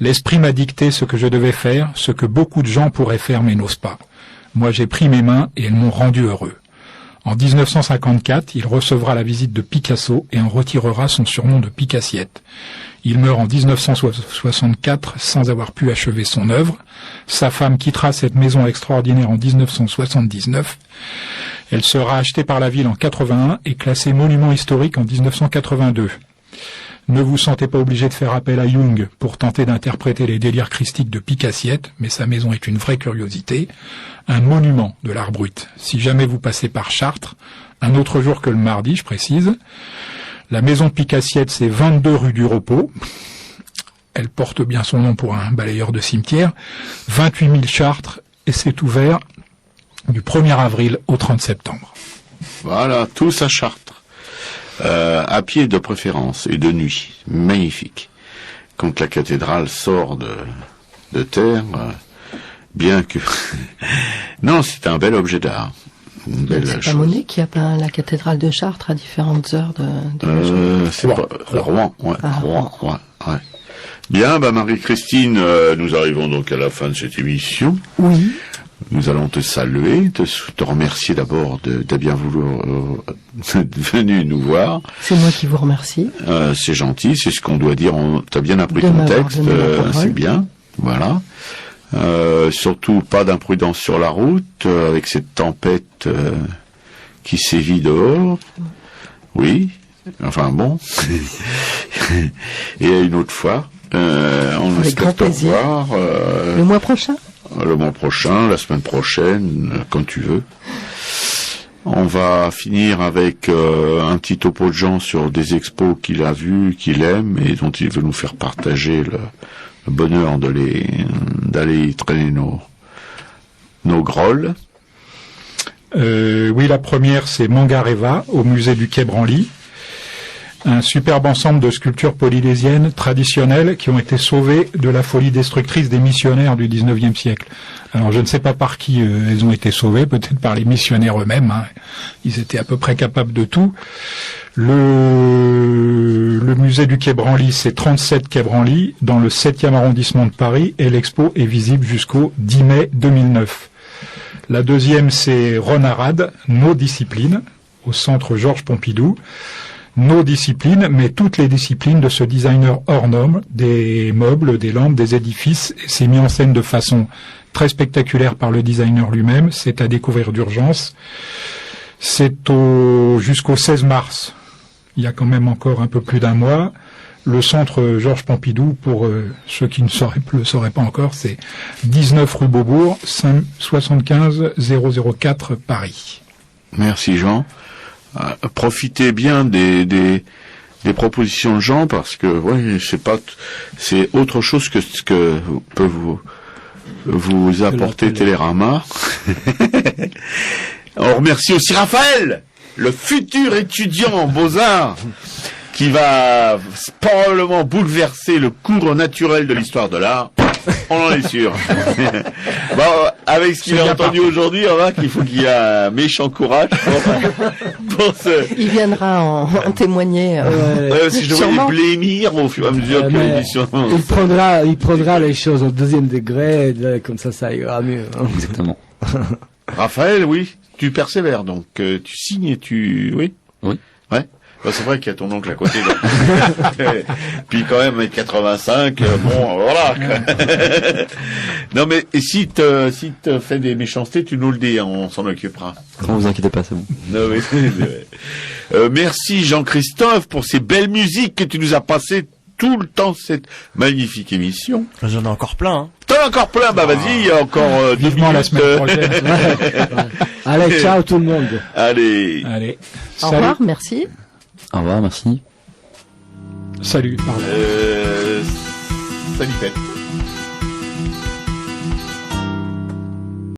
L'esprit m'a dicté ce que je devais faire, ce que beaucoup de gens pourraient faire mais n'osent pas. Moi j'ai pris mes mains et elles m'ont rendu heureux. En 1954, il recevra la visite de Picasso et en retirera son surnom de Picassiette. Il meurt en 1964 sans avoir pu achever son œuvre. Sa femme quittera cette maison extraordinaire en 1979. Elle sera achetée par la ville en 81 et classée monument historique en 1982. Ne vous sentez pas obligé de faire appel à Jung pour tenter d'interpréter les délires christiques de Picassiette, mais sa maison est une vraie curiosité, un monument de l'art brut. Si jamais vous passez par Chartres, un autre jour que le mardi, je précise, la maison Picassiette, c'est 22 rue du Repos. Elle porte bien son nom pour un balayeur de cimetière. 28 000 Chartres, et c'est ouvert du 1er avril au 30 septembre. Voilà, tous à Chartres. À pied de préférence et de nuit. Magnifique. Quand la cathédrale sort de terre, bien que... Non, c'est un bel objet d'art. C'est pas Monet qui a peint la cathédrale de Chartres à différentes heures de la journée. C'est pas Rouen, ouais. Rouen, ouais. Bien, Marie-Christine, nous arrivons donc à la fin de cette émission. Oui. Nous allons te saluer, te remercier d'abord de bien vouloir venu nous voir. C'est moi qui vous remercie. C'est gentil, c'est ce qu'on doit dire. T'as bien appris ton texte, c'est bien. Voilà. Surtout pas d'imprudence sur la route, avec cette tempête qui sévit dehors. Oui. Enfin bon. Et une autre fois, on espère te revoir. Le mois prochain. Le mois prochain, la semaine prochaine, quand tu veux. On va finir avec un petit topo de Jean sur des expos qu'il a vus, qu'il aime et dont il veut nous faire partager le bonheur d'aller traîner nos grolles. Oui, la première, c'est Mangareva, au musée du Quai Branly. Un superbe ensemble de sculptures polynésiennes traditionnelles qui ont été sauvées de la folie destructrice des missionnaires du 19e siècle. Alors je ne sais pas par qui elles ont été sauvées, peut-être par les missionnaires eux-mêmes. Hein. Ils étaient à peu près capables de tout. Le musée du Quai Branly, c'est 37 Quai Branly, dans le 7e arrondissement de Paris, et l'expo est visible jusqu'au 10 mai 2009. La deuxième, c'est Ron Arad, Nos disciplines, au centre Georges Pompidou. Nos disciplines, mais toutes les disciplines de ce designer hors norme, des meubles, des lampes, des édifices. C'est mis en scène de façon très spectaculaire par le designer lui-même. C'est à découvrir d'urgence. C'est jusqu'au 16 mars. Il y a quand même encore un peu plus d'un mois. Le centre Georges Pompidou, pour ceux qui ne le sauraient pas encore, c'est 19 rue Beaubourg, 75 004 Paris. Merci Jean. Profitez bien des propositions de Jean, parce que ouais, c'est autre chose que ce que peut vous apporter Télérama. On remercie aussi Raphaël, le futur étudiant en Beaux-Arts, qui va probablement bouleverser le cours naturel de l'histoire de l'art. On en est sûr. Bon, avec ce qu'il a entendu aujourd'hui, on voit qu'il faut qu'il y ait un méchant courage pour Il viendra en témoigner. Si je devais les blémir au fur et à mesure que l'émission... Il prendra les choses au deuxième degré, comme ça ira mieux. Exactement. Raphaël, oui, tu persévères, donc tu signes et tu... Oui. Oui. Ouais. Bah, c'est vrai qu'il y a ton oncle à côté. Puis quand même, 85, bon, voilà. Non mais si te fait des méchancetés, tu nous le dis, hein, on s'en occupera. Non, vous inquiétez pas, c'est bon. Non, mais, merci Jean-Christophe pour ces belles musiques que tu nous as passées tout le temps, cette magnifique émission. J'en ai encore plein, hein. T'en as encore plein, bah vas-y, il y a encore 2 minutes. La semaine prochaine. Allez, ciao tout le monde. Allez. Au revoir, merci. Au revoir, merci. Salut. Pardon. Salut, Pet.